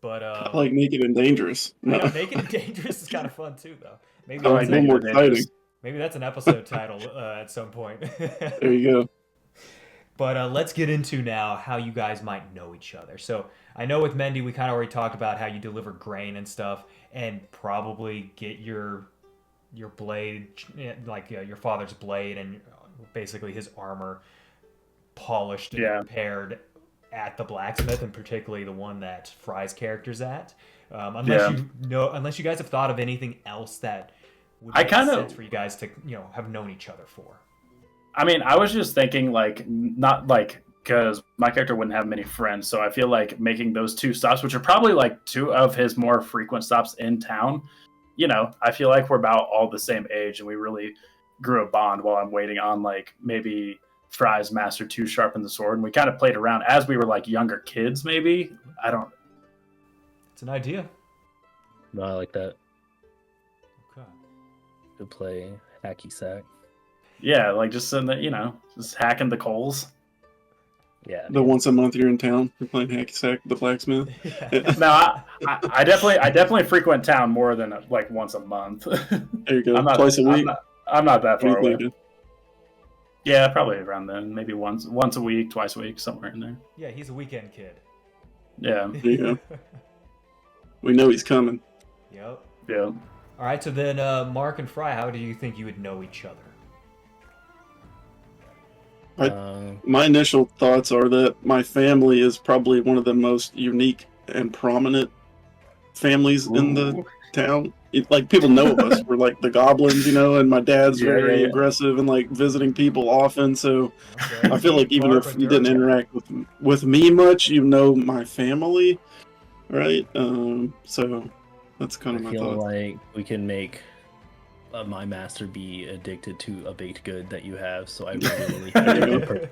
But I like naked and dangerous. naked and dangerous is kind of fun too, though. Maybe I like that's, more exciting. maybe that's an episode title at some point. There you go. But let's get into now how you guys might know each other. So I know with Mendy, we kind of already talked about how you deliver grain and stuff, and probably get your blade, like your father's blade, and basically his armor polished and repaired at the blacksmith, and particularly the one that Fry's character's at. Unless you guys have thought of anything else that would make sense for you guys to have known each other for. I mean, I was just thinking not because my character wouldn't have many friends, so I feel like making those 2 stops, which are probably like 2 of his more frequent stops in town, I feel like we're about all the same age, and we really grew a bond while I'm waiting on like maybe Fry's master to sharpen the sword, and we kind of played around as we were like younger kids. Maybe It's an idea. No, I like that. Okay. To play hacky sack. Yeah, like just in the just hacking the coals. Yeah. The once a month you're in town, you're playing hacky sack with the blacksmith. No, I definitely frequent town more than like once a month. There you go. Twice a week. I'm not that far away. Thinking? Yeah, probably around then. Maybe once a week, twice a week, somewhere in there. Yeah, he's a weekend kid. Yeah. There you go. We know he's coming. Yep. Yeah. All right, so then Mark and Fry, how do you think you would know each other? My initial thoughts are that my family is probably one of the most unique and prominent families in the town. Like, people know of us. We're like the goblins, and my dad's very aggressive and like visiting people often. So I feel like even if you didn't interact with me much, my family, right? So that's kind of my thought. I feel like we can make my master be addicted to a baked good that you have, so I really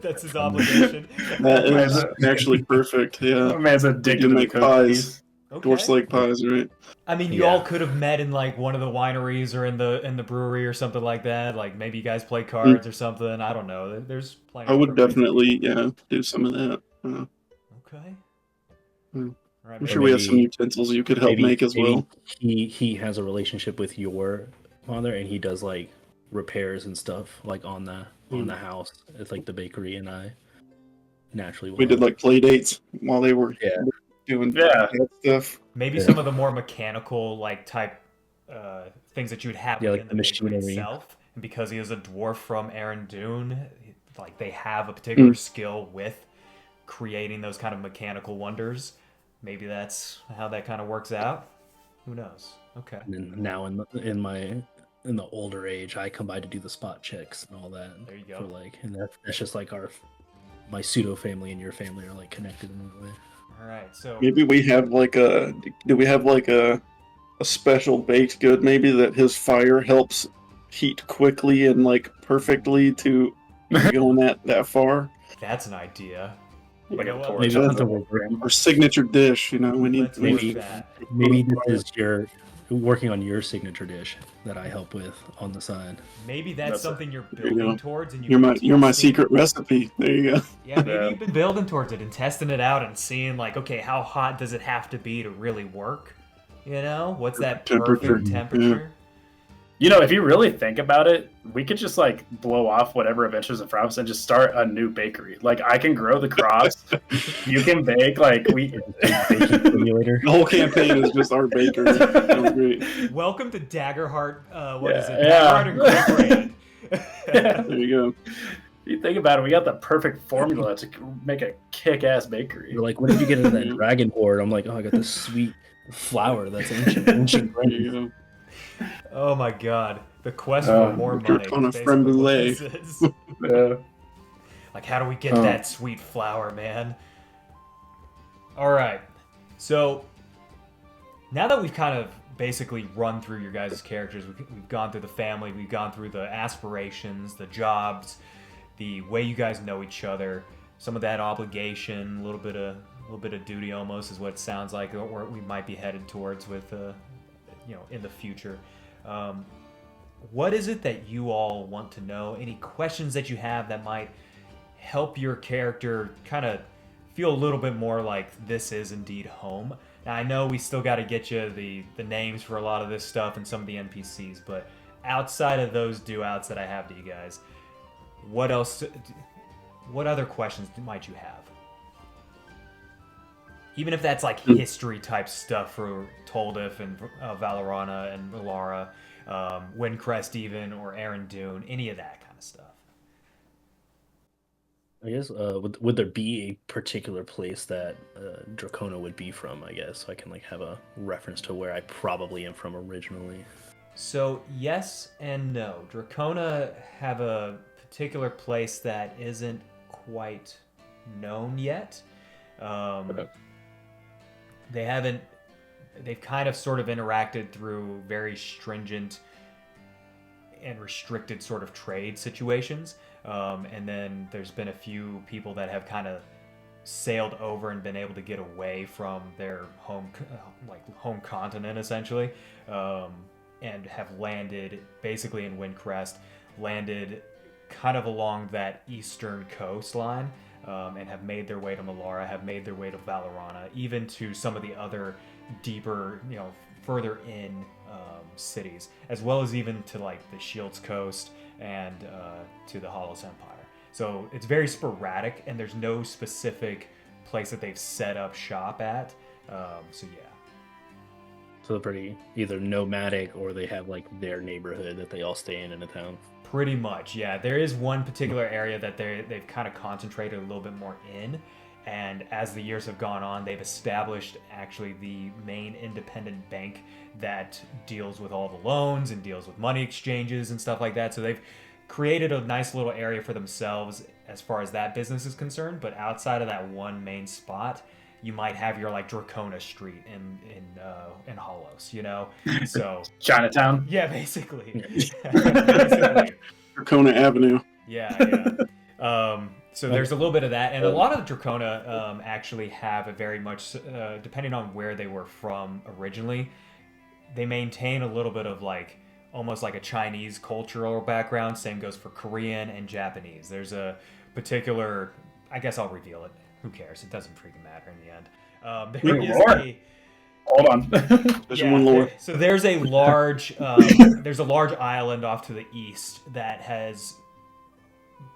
that's his obligation. That is actually perfect. Yeah, my man's addicted to make pies. Okay. Dwarfs like pies, right? I mean, you all could have met in like one of the wineries or in the brewery or something like that. Like maybe you guys play cards or something. I don't know. There's plenty. I would definitely, do some of that. Okay. Right, I'm sure we have some utensils you could help make as well. He has a relationship with your father, and he does like repairs and stuff like on the house. It's like the bakery, and I naturally we did like play dates while they were doing that stuff. Maybe some of the more mechanical like type things that you would have like in the bakery itself. And because he is a dwarf from Arendune, like they have a particular skill with creating those kind of mechanical wonders. Maybe that's how that kind of works out. Who knows? Okay. And then now in the older age, I come by to do the spot checks and all that. There you go. And that's just like my pseudo family and your family are like connected in that way. All right. So maybe we have do we have like a special baked good maybe that his fire helps heat quickly and like perfectly to go that far? That's an idea. Like our signature dish, we need maybe this is your working on your signature dish that I help with on the side. Maybe that's something you're building towards, and you're my secret recipe. There you go. Yeah, maybe you've been building towards it and testing it out and seeing like, okay, how hot does it have to be to really work? What's that perfect temperature? If you really think about it, we could just like blow off whatever Adventures in Frost and just start a new bakery. Like I can grow the crops, you can bake. Like the whole campaign is just our bakery. That's great. Welcome to Daggerheart. Daggerheart Incorporated. There you go. If you think about it, we got the perfect formula to make a kick-ass bakery. You're like, what did you get into that dragon board? I'm like, I got this sweet flour that's ancient. There you go. Oh my god. The quest for more money. Dracona is creme basically what brulee. this is. Yeah. Like, how do we get that sweet flower, man? All right. So now that we've kind of basically run through your guys' characters, we've gone through the family, we've gone through the aspirations, the jobs, the way you guys know each other, some of that obligation, a little bit of duty almost is what it sounds like, or we might be headed towards with, in the future. What is it that you all want to know? Any questions that you have that might help your character kind of feel a little bit more like this is indeed home? Now, I know we still got to get you the names for a lot of this stuff and some of the NPCs, but outside of those do-outs that I have to you guys, what other questions might you have? Even if that's like history type stuff for Toldif and Valorana and Melara, Windcrest even, or Aaron Dune, any of that kind of stuff. I guess would there be a particular place that Dracona would be from? I guess so I can like have a reference to where I probably am from originally. So yes and no. Dracona have a particular place that isn't quite known yet. They've kind of sort of interacted through very stringent and restricted sort of trade situations. And then there's been a few people that have kind of sailed over and been able to get away from their home continent essentially, and have landed basically in Windcrest, landed kind of along that eastern coastline, and have made their way to Melara, have made their way to Valorana, even to some of the other deeper, further in cities, as well as even to like the Shields Coast and to the Hollows Empire. So it's very sporadic, and there's no specific place that they've set up shop at. So yeah. So they're pretty either nomadic or they have like their neighborhood that they all stay in a town. Pretty much, yeah. There is one particular area that they've kind of concentrated a little bit more in, and as the years have gone on, they've established actually the main independent bank that deals with all the loans and deals with money exchanges and stuff like that. So they've created a nice little area for themselves as far as that business is concerned. But outside of that one main spot, you might have your like Dracona Street in Hollows, So Chinatown. yeah, basically. Basically. Dracona Avenue. Yeah. So there's a little bit of that, and a lot of the Dracona actually have a very much, depending on where they were from originally, they maintain a little bit of like almost like a Chinese cultural background. Same goes for Korean and Japanese. There's a particular, I guess I'll reveal it. Who cares? It doesn't freaking matter in the end. There is a, hold on. One lore. So there's a large island off to the east that has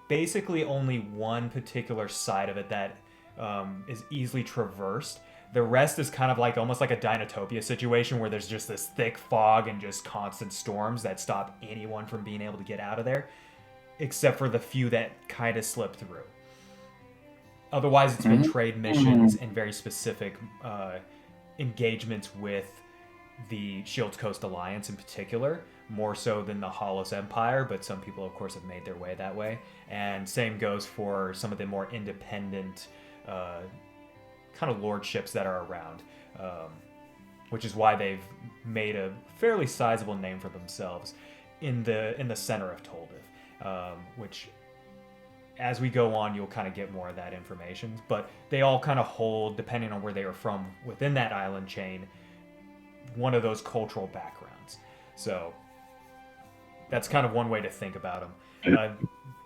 basically only one particular side of it that is easily traversed. The rest is kind of like almost like a Dinotopia situation where there's just this thick fog and just constant storms that stop anyone from being able to get out of there, except for the few that kind of slip through. Otherwise, it's been trade missions and very specific engagements with the Shields Coast Alliance in particular, more so than the Hollows Empire, but some people, of course, have made their way that way. And same goes for some of the more independent kind of lordships that are around, which is why they've made a fairly sizable name for themselves in the center of Toldif, which as we go on, you'll kind of get more of that information. But they all kind of hold, depending on where they are from within that island chain, one of those cultural backgrounds. So that's kind of one way to think about them.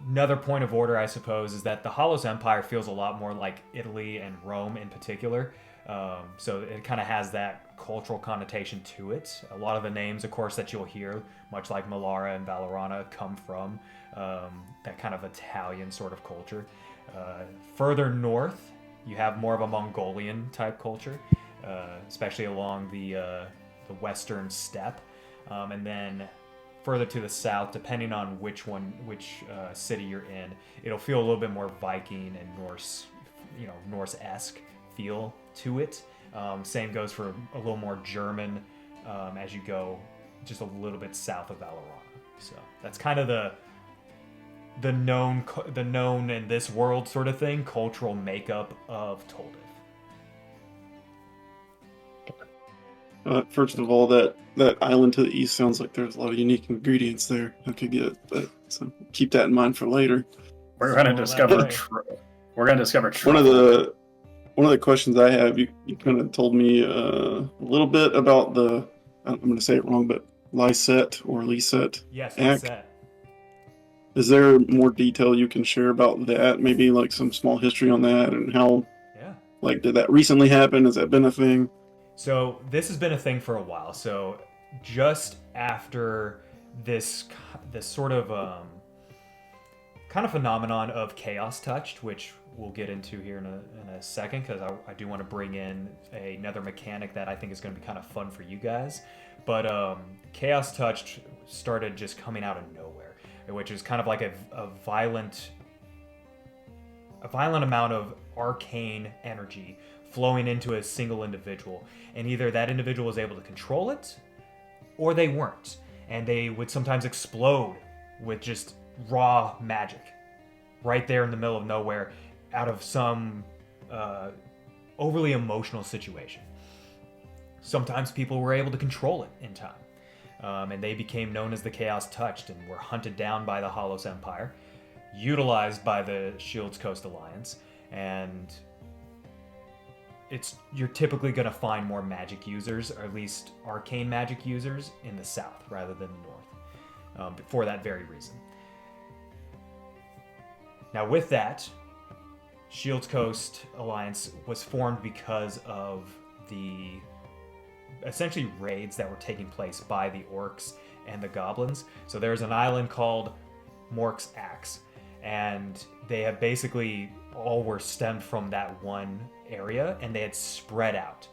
Another point of order, I suppose, is that the Hollows Empire feels a lot more like Italy and Rome in particular. So it kind of has that cultural connotation to it. A lot of the names, of course, that you'll hear, much like Melara and Valorana, come from that kind of Italian sort of culture. Further north, you have more of a Mongolian type culture, especially along the western steppe. And then further to the south, depending on which city you're in, it'll feel a little bit more Viking and Norse, Norse-esque feel to it. Same goes for a little more German as you go just a little bit south of Valorana. So that's kind of the known in this world sort of thing, cultural makeup of Toldif. First of all, that island to the east sounds like there's a lot of unique ingredients there I could get, but so keep that in mind for later. We're going to discover. We're going to discover truffle. One of the questions I have, you kind of told me a little bit about I'm going to say it wrong, but Lyset or Lyset. Yes, Act. Lyset. Is there more detail you can share about that? Maybe like some small history on that and how, like, did that recently happen? Has that been a thing? So this has been a thing for a while. So just after this sort of kind of phenomenon of chaos touched, which we'll get into here in a second, because I do want to bring in another mechanic that I think is going to be kind of fun for you guys. But chaos touched started just coming out of nowhere, which is kind of like a violent amount of arcane energy flowing into a single individual, and either that individual was able to control it or they weren't, and they would sometimes explode with just raw magic right there in the middle of nowhere out of some overly emotional situation. Sometimes people were able to control it in time, and they became known as the Chaos Touched and were hunted down by the Hollows Empire, utilized by the Shields Coast Alliance, and you're typically going to find more magic users, or at least arcane magic users, in the south rather than the north, for that very reason. Now with that, Shields Coast Alliance was formed because of the essentially raids that were taking place by the orcs and the goblins. So there's an island called Mork's Axe, and they have basically all were stemmed from that one area, and they had spread out.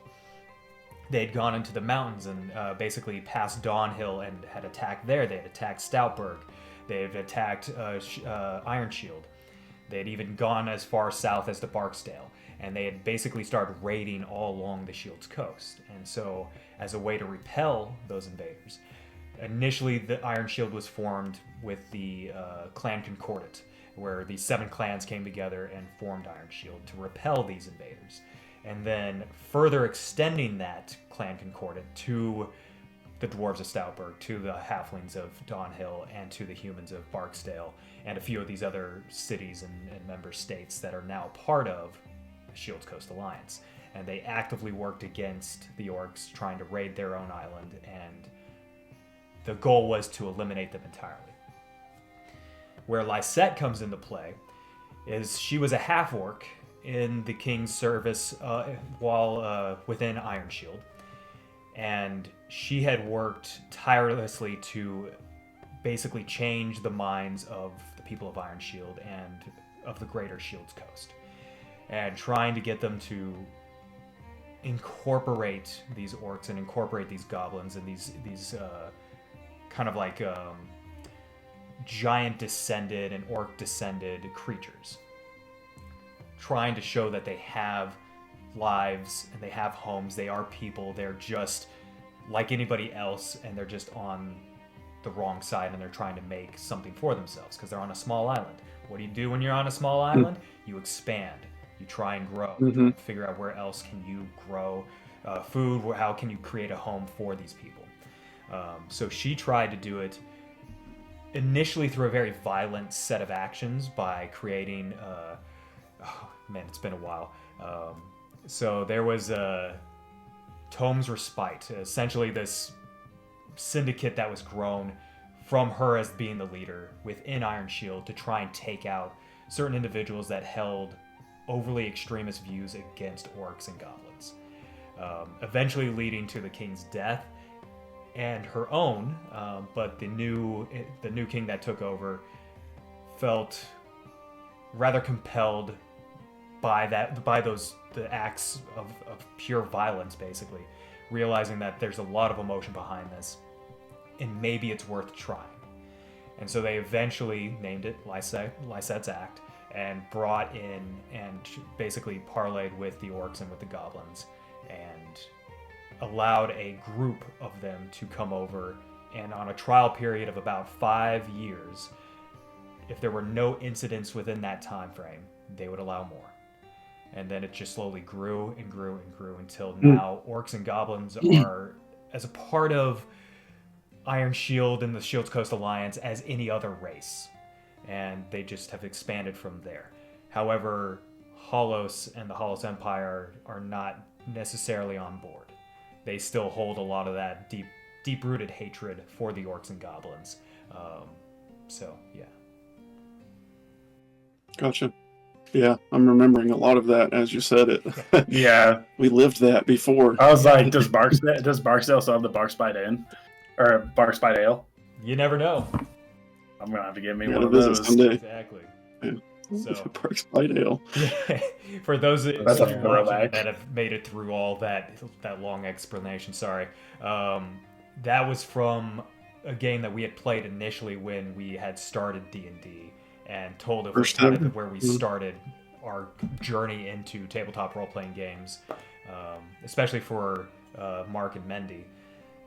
They had gone into the mountains and basically past Dawn Hill and had attacked there. They had attacked Stoutburg. They had attacked Iron Shield. They had even gone as far south as to Barksdale, and they had basically started raiding all along the Shield's coast. And so, as a way to repel those invaders, initially the Iron Shield was formed with the Clan Concordat, where the 7 clans came together and formed Iron Shield to repel these invaders. And then further extending that Clan Concordat to the Dwarves of Stoutburg, to the Halflings of Dawn Hill, and to the humans of Barksdale, and a few of these other cities and member states that are now part of the Shields Coast Alliance. And they actively worked against the orcs, trying to raid their own island, and the goal was to eliminate them entirely. Where Lyset comes into play is she was a half-orc in the king's service while within Iron Shield, and she had worked tirelessly to basically change the minds of the people of Iron Shield and of the greater Shields Coast, and trying to get them to incorporate these orcs and incorporate these goblins and these kind of like giant descended and orc descended creatures, trying to show that they have lives and they have homes, they are people, they're just like anybody else, and they're just on the wrong side, and they're trying to make something for themselves because they're on a small island. What do you do when you're on a small island? You expand, you try and grow, you figure out where else can you grow food, how can you create a home for these people. So she tried to do it initially through a very violent set of actions by creating oh man, it's been a while. So there was Tome's Respite, essentially this syndicate that was grown from her as being the leader within Iron Shield to try and take out certain individuals that held overly extremist views against orcs and goblins, eventually leading to the king's death and her own, but the new king that took over felt rather compelled by the acts of pure violence, basically realizing that there's a lot of emotion behind this and maybe it's worth trying. And so they eventually named it Lyset's Act and brought in and basically parlayed with the orcs and with the goblins and allowed a group of them to come over and on a trial period of about 5 years, if there were no incidents within that time frame, they would allow more. And then it just slowly grew and grew and grew until now orcs and goblins are as a part of Iron Shield and the Shields Coast Alliance as any other race. And they just have expanded from there. However, Holos and the Holos Empire are not necessarily on board. They still hold a lot of that deep-rooted hatred for the orcs and goblins. So, yeah. Gotcha. Yeah, I'm remembering a lot of that as you said it. Yeah, We lived that before. I was like, does Barksdale still have the Barkspite Inn or Barkspite Ale? You never know. I'm gonna have to get me Gotta one of visit those. someday. Exactly. So, So- Parks Light Ale. For those That's a watching throwback. that have made it through all that long explanation, sorry. That was from a game that we had played initially when we had started D&D, and Toldif was First kind ever. of where we started our journey into tabletop role-playing games, especially for Mark and Mendy.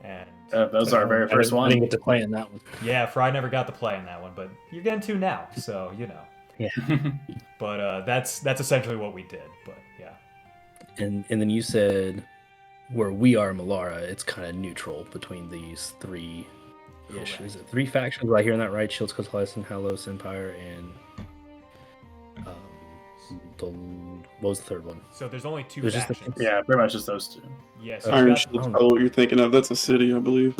And Those are our very first I one. didn't get to play in that one. yeah, Fry never got to play in that one, but you're getting to now, so you know. Yeah. But that's essentially what we did. But yeah, And then you said where we are, Melara, it's kind of neutral between these three. Ish. Correct. Is it three factions? Am I hearing that right? Shields Coast Alliance and Halos Empire, and what was the third one? so there's only two There's just the- factions. Yeah, pretty much just those two. Yeah, so Iron we've got- Shield's probably what you're thinking of. That's a city, I believe.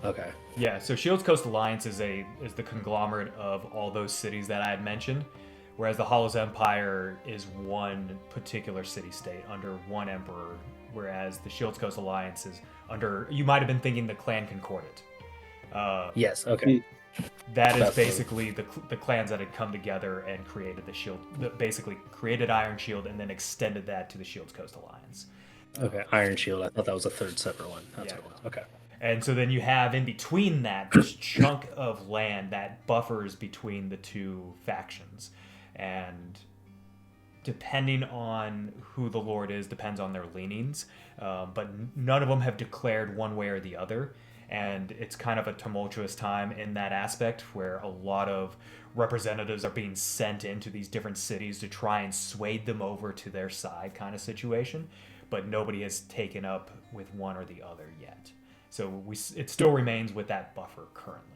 Okay. yeah, so Shields Coast Alliance is the conglomerate of all those cities that I had mentioned, whereas the Hollows Empire is one particular city-state under one emperor, whereas the Shields Coast Alliance is under. You might have been thinking the Clan Concordat. Yes. Okay. That is That's basically the clans that had come together and created the Shield, basically created Iron Shield and then extended that to the Shields Coast Alliance. Okay. Iron Shield. I thought that was a third separate one. That's Yeah. what it was. Okay. And so then you have in between that this chunk of land that buffers between the two factions. And depending on who the Lord is, depends on their leanings. But none of them have declared one way or the other. And it's kind of a tumultuous time in that aspect where a lot of representatives are being sent into these different cities to try and sway them over to their side kind of situation. But nobody has taken up with one or the other yet. So it still remains with that buffer currently.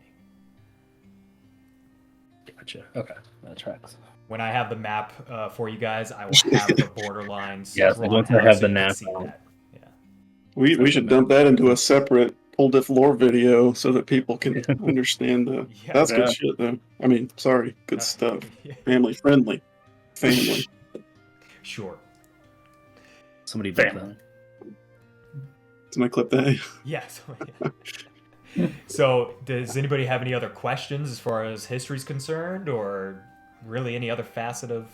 Gotcha. Okay. That tracks. When I have the map for you guys, I will have the borderlines. Yes, drawn once I out have so the you can map see down. that. Yeah. We should dump that into a separate Toldif lore video so that people can understand the. Yeah. That's Yeah. good shit, though. I mean, sorry, good stuff. Yeah. Family friendly. Family. Sure. Somebody beat Family. Somebody clip that. Yes. Yeah. So, does anybody have any other questions as far as history's concerned, or really any other facet of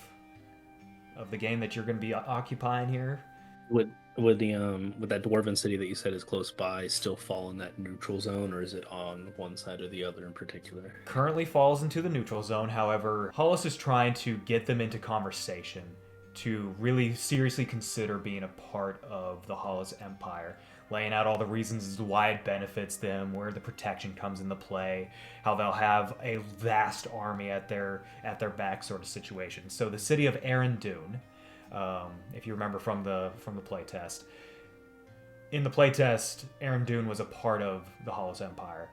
the game that you're going to be occupying here? Would that dwarven city that you said is close by still fall in that neutral zone, or is it on one side or the other in particular? Currently falls into the neutral zone. However, Hollis is trying to get them into conversation to really seriously consider being a part of the Hollis Empire, laying out all the reasons as to why it benefits them, where the protection comes into play, how they'll have a vast army at their back sort of situation. So the city of Arendune, if you remember from the playtest, in the playtest, Arendune was a part of the Hollis Empire,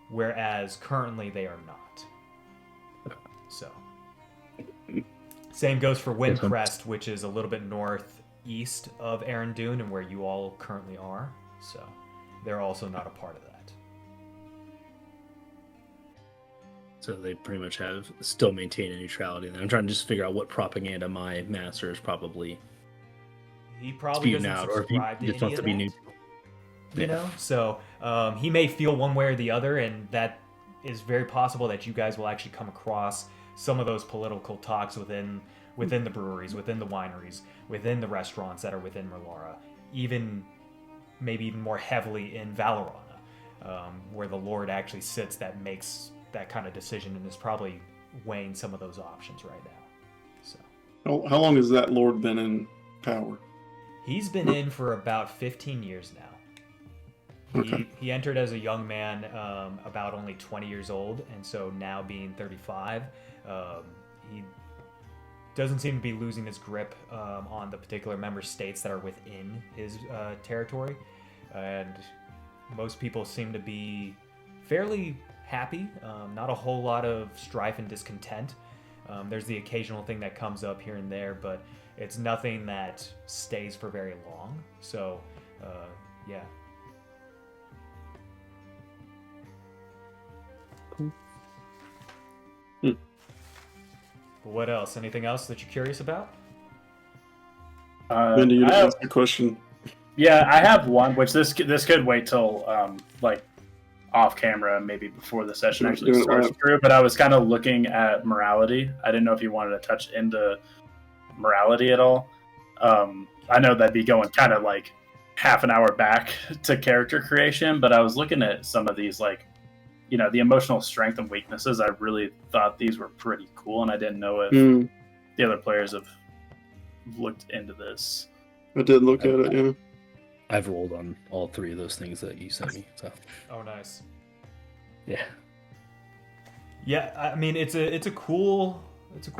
whereas currently they are not. So, same goes for Windcrest, which is a little bit northeast of Arendune and where you all currently are. So, they're also not a part of that. So they pretty much have still maintained a neutrality. And I'm trying to just figure out what propaganda my master is probably He probably spewing doesn't out, or if he subscribe to just any wants of to be that. neutral. You know, so he may feel one way or the other, and that is very possible that you guys will actually come across some of those political talks within the breweries, within the wineries, within the restaurants that are within Melara, maybe even more heavily in Valorana, where the Lord actually sits that makes that kind of decision and is probably weighing some of those options right now. So How long has that lord been in power? he's been in for about 15 years now. Okay. He entered as a young man, about only 20 years old, and so now being 35, he doesn't seem to be losing his grip on the particular member states that are within his territory, and most people seem to be fairly happy. Not a whole lot of strife and discontent. There's the occasional thing that comes up here and there, but it's nothing that stays for very long. So, yeah. Cool. But what else? Anything else that you're curious about? Mindy, you didn't ask a question. Yeah, I have one, which this could wait till like off camera, maybe before the session Sure, actually do it starts live. through. But I was kind of looking at morality. I didn't know if you wanted to touch into morality at all. I know that'd be going kind of like half an hour back to character creation, but I was looking at some of these, like, you know, the emotional strength and weaknesses. I really thought these were pretty cool, and I didn't know if the other players have looked into this. I did look at it, yeah. I've rolled on all 3 of those things that you sent me. So Oh, nice. yeah. Yeah, I mean, it's a cool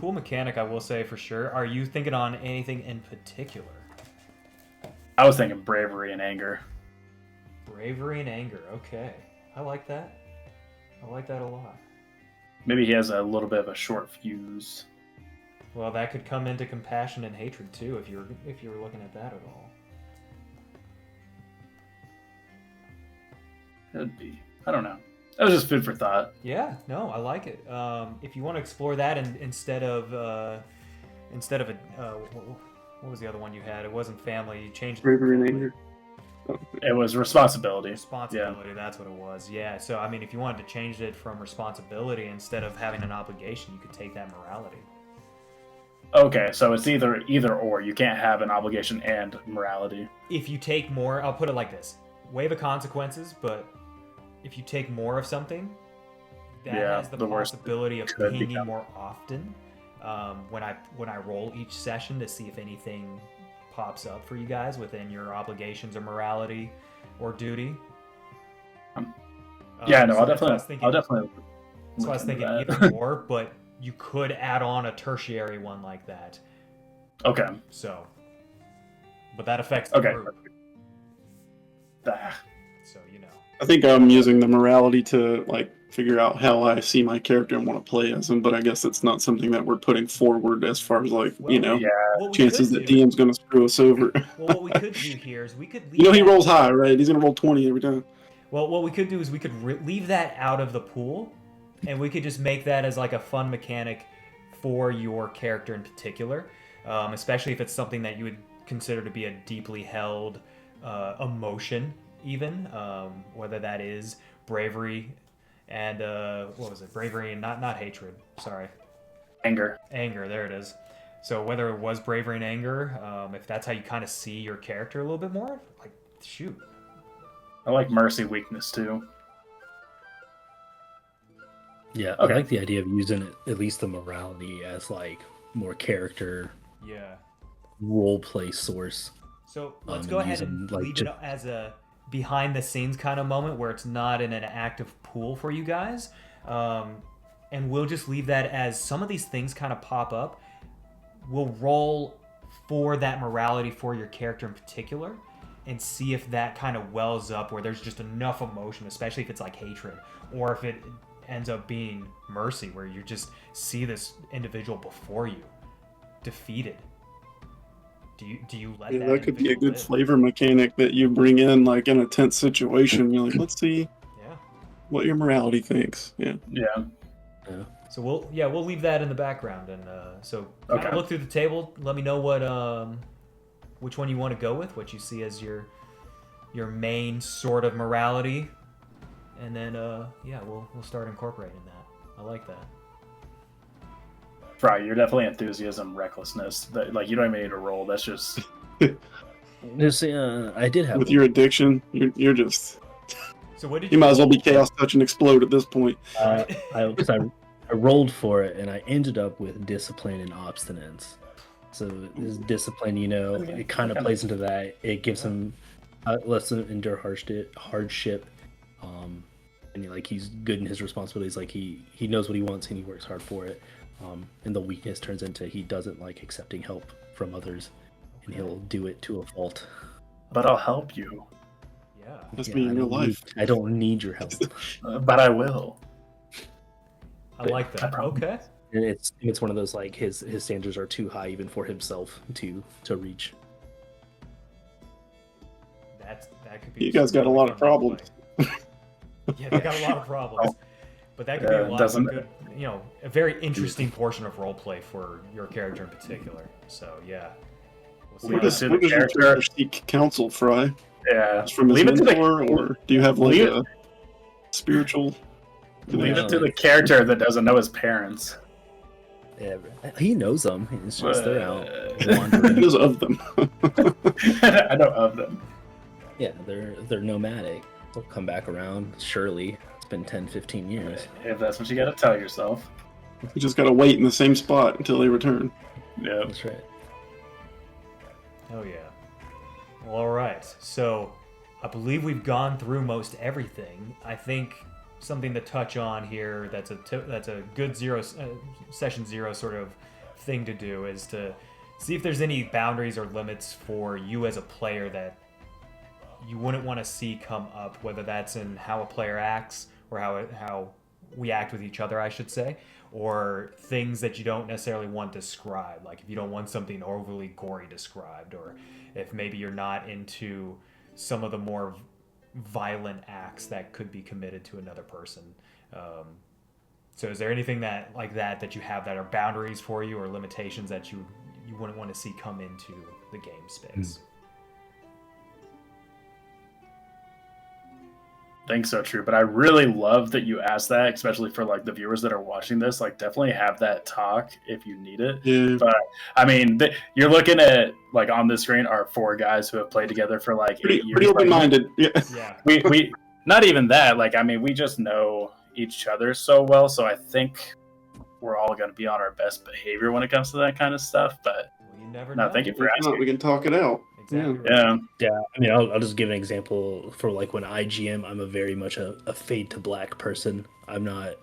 mechanic, I will say, for sure. Are you thinking on anything in particular? I was thinking bravery and anger. Bravery and anger. Okay, I like that. I like that a lot. Maybe he has a little bit of a short fuse. Well, that could come into compassion and hatred too, if you were looking at that at all. Could be. I don't know. That was just food for thought. Yeah, no, I like it. If you want to explore that, and instead of what was the other one you had? It wasn't family. You changed Bravery and anger. It was responsibility. Responsibility, that's what it was. Yeah, so I mean, if you wanted to change it from responsibility instead of having an obligation, you could take that morality. Okay, so it's either or. You can't have an obligation and morality. If you take more, I'll put it like this: wave of consequences, but if you take more of something, that has the worst possibility of could pinging become. more often. When I roll each session to see if anything pops up for you guys within your obligations or morality or duty. Yeah, no, so I'll that's why I was definitely. thinking- I'll definitely. So I was look into thinking that. either or, but you could add on a tertiary one like that. Okay. So, but that affects the Okay. group. Ah, So you know. I think I'm using the morality to like figure out how I see my character and want to play as him, but I guess it's not something that we're putting forward as far as like, Well, you know, yeah. What we chances could that do, DM's gonna screw us over. well, what we could do here is we could leave. You know he that- rolls high, right? He's gonna roll 20 every time. Well, what we could do is we could leave that out of the pool, and we could just make that as like a fun mechanic for your character in particular, especially if it's something that you would consider to be a deeply held emotion, even whether that is bravery and what was it? Bravery and not hatred. Sorry, Anger. anger. There it is. So whether it was bravery and anger, if that's how you kind of see your character a little bit more, like shoot. I like mercy, weakness too. Yeah, Okay. I like the idea of using it, at least the morality, as like more character Yeah. role play source. So let's and go ahead using, and like, leave ju- it as a behind the scenes kind of moment where it's not in an active pool for you guys. And we'll just leave that as some of these things kind of pop up. We'll roll for that morality for your character in particular and see if that kind of wells up where there's just enough emotion, especially if it's like hatred, or if it ends up being mercy where you just see this individual before you defeated. Do you let Yeah, that that could be a individual good live? flavor mechanic that you bring in like in a tense situation. You're like, let's see Yeah. what your morality thinks. Yeah. Yeah. So we'll leave that in the background, and so kind Okay. of look through the table. Let me know what which one you want to go with, what you see as your main sort of morality, and then yeah, we'll start incorporating that. I like that. Fry, you're definitely enthusiasm, recklessness. That, like, you don't even need to roll. That's just This, I did have With one. your addiction, you're just So what did you might as well be roll? chaos touch and explode at this point. Because I rolled for it and I ended up with discipline and obstinance. So this discipline, you know, it kind of plays into that. It gives him Lets him endure hardship, and he's good in his responsibilities. Like he knows what he wants and he works hard for it. And the weakness turns into he doesn't like accepting help from others, and he'll do it to a fault. But I'll help you. Yeah. That's me in real life. I don't need your help. But I will. I like that. Okay. And it's one of those like his standards are too high even for himself to reach. That could be. You guys got a lot of problems. Yeah, they got a lot of problems. But that could be a lot of good, a very interesting portion of roleplay for your character in particular. So yeah. Where does your character seek counsel, Fry? Yeah. Just from his mentor, or do you have like a spiritual? Leave it to the character that doesn't know his parents. Yeah, he knows them. It's just they're out He wandering. knows of them. I know of them. Yeah, they're nomadic. They'll come back around, surely. It's been 10, 15 years. If that's what you gotta tell yourself. You just gotta wait in the same spot until they return. Yeah. That's right. Oh yeah. Well, all right. So I believe we've gone through most everything. I think something to touch on here that's a good session zero sort of thing to do is to see if there's any boundaries or limits for you as a player that you wouldn't want to see come up, whether that's in how a player acts or how we act with each other, I should say, or things that you don't necessarily want described, like if you don't want something overly gory described, or if maybe you're not into some of the more violent acts that could be committed to another person. So is there anything that you have that are boundaries for you or limitations that you wouldn't want to see come into the game space? I think so, true. But I really love that you asked that, especially for like the viewers that are watching this. Like, definitely have that talk if you need it. Yeah. But I mean, you're looking at like on this screen are 4 guys who have played together for like 8 years. Pretty open-minded. Yeah. Yeah. We not even that. Like, I mean, we just know each other so well. So I think we're all going to be on our best behavior when it comes to that kind of stuff. But Well, you never know. no, thank you for If asking. not, we can talk it out. Exactly right. Yeah. Yeah, I mean, I'll just give an example for like when I GM, I'm a very much a fade to black person. I'm not.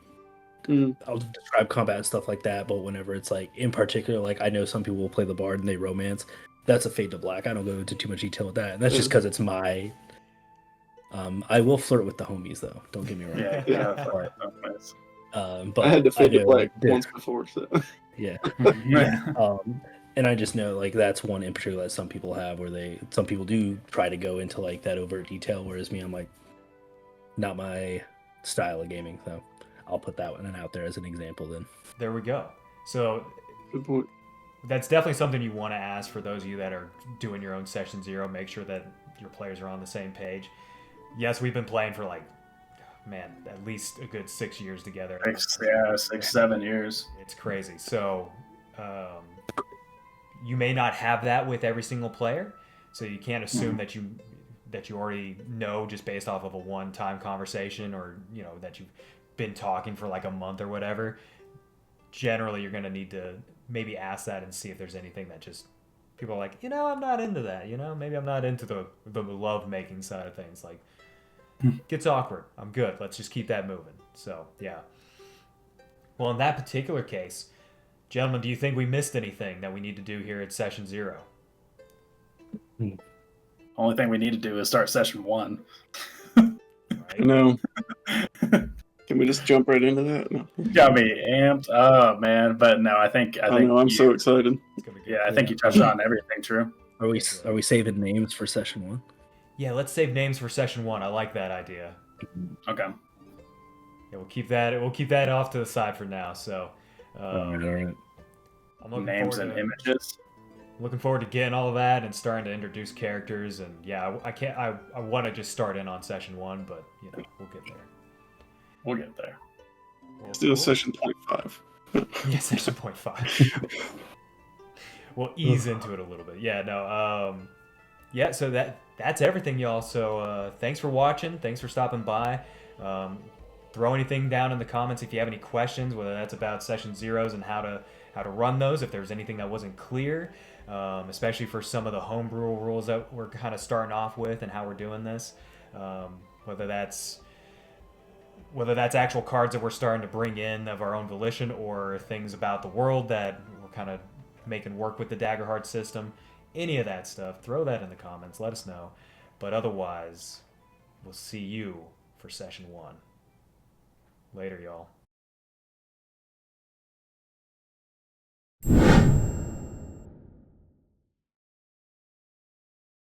I'll describe combat and stuff like that, but whenever it's like in particular, like I know some people will play the bard and they romance. That's a fade to black. I don't go into too much detail with that. And that's just because it's my. I will flirt with the homies though. Don't get me wrong. Yeah. But I had to fade know, to black like, once before, so yeah. Yeah. And I just know like that's one in particular that some people have where some people do try to go into like that overt detail, whereas me, I'm like not my style of gaming. So I'll put that one out there as an example then. There we go. So good point. that's definitely something you want to ask for those of you that are doing your own session zero. Make sure that your players are on the same page. Yes, we've been playing for like, man, at least a good 6 years together. 6, 7 years. It's crazy. So you may not have that with every single player, so you can't assume that you already know just based off of a one-time conversation, or that you've been talking for like a month or whatever. Generally, you're going to need to maybe ask that and see if there's anything that just people are like, I'm not into that. Maybe I'm not into the love making side of things. Like, gets awkward. I'm good. Let's just keep that moving. So yeah. Well, in that particular case, gentlemen, do you think we missed anything that we need to do here at session 0? Only thing we need to do is start session 1. Right? No. Can we just jump right into that? No. Got me amped up, man. But no, I think I know. I'm so excited. It's gonna be good. Yeah, I think you touched on everything. True. Are we saving names for session 1? Yeah, let's save names for session 1. I like that idea. Okay. Yeah, we'll keep that off to the side for now. So, All right. I'm looking Names forward and to, images. looking forward to getting all of that and starting to introduce characters. And yeah, I want to just start in on session 1, but we'll get there. We'll get there. Let's do a session 0.5. Yeah, session 0.5. We'll ease into it a little bit. Yeah, no. Yeah, so that's everything, y'all. So thanks for watching. Thanks for stopping by. Throw anything down in the comments if you have any questions, whether that's about session zeros and how to run those. If there's anything that wasn't clear, especially for some of the homebrew rules that we're kind of starting off with and how we're doing this. Whether that's actual cards that we're starting to bring in of our own volition, or things about the world that we're kind of making work with the Daggerheart system. Any of that stuff, throw that in the comments. Let us know. But otherwise, we'll see you for session 1. Later, y'all.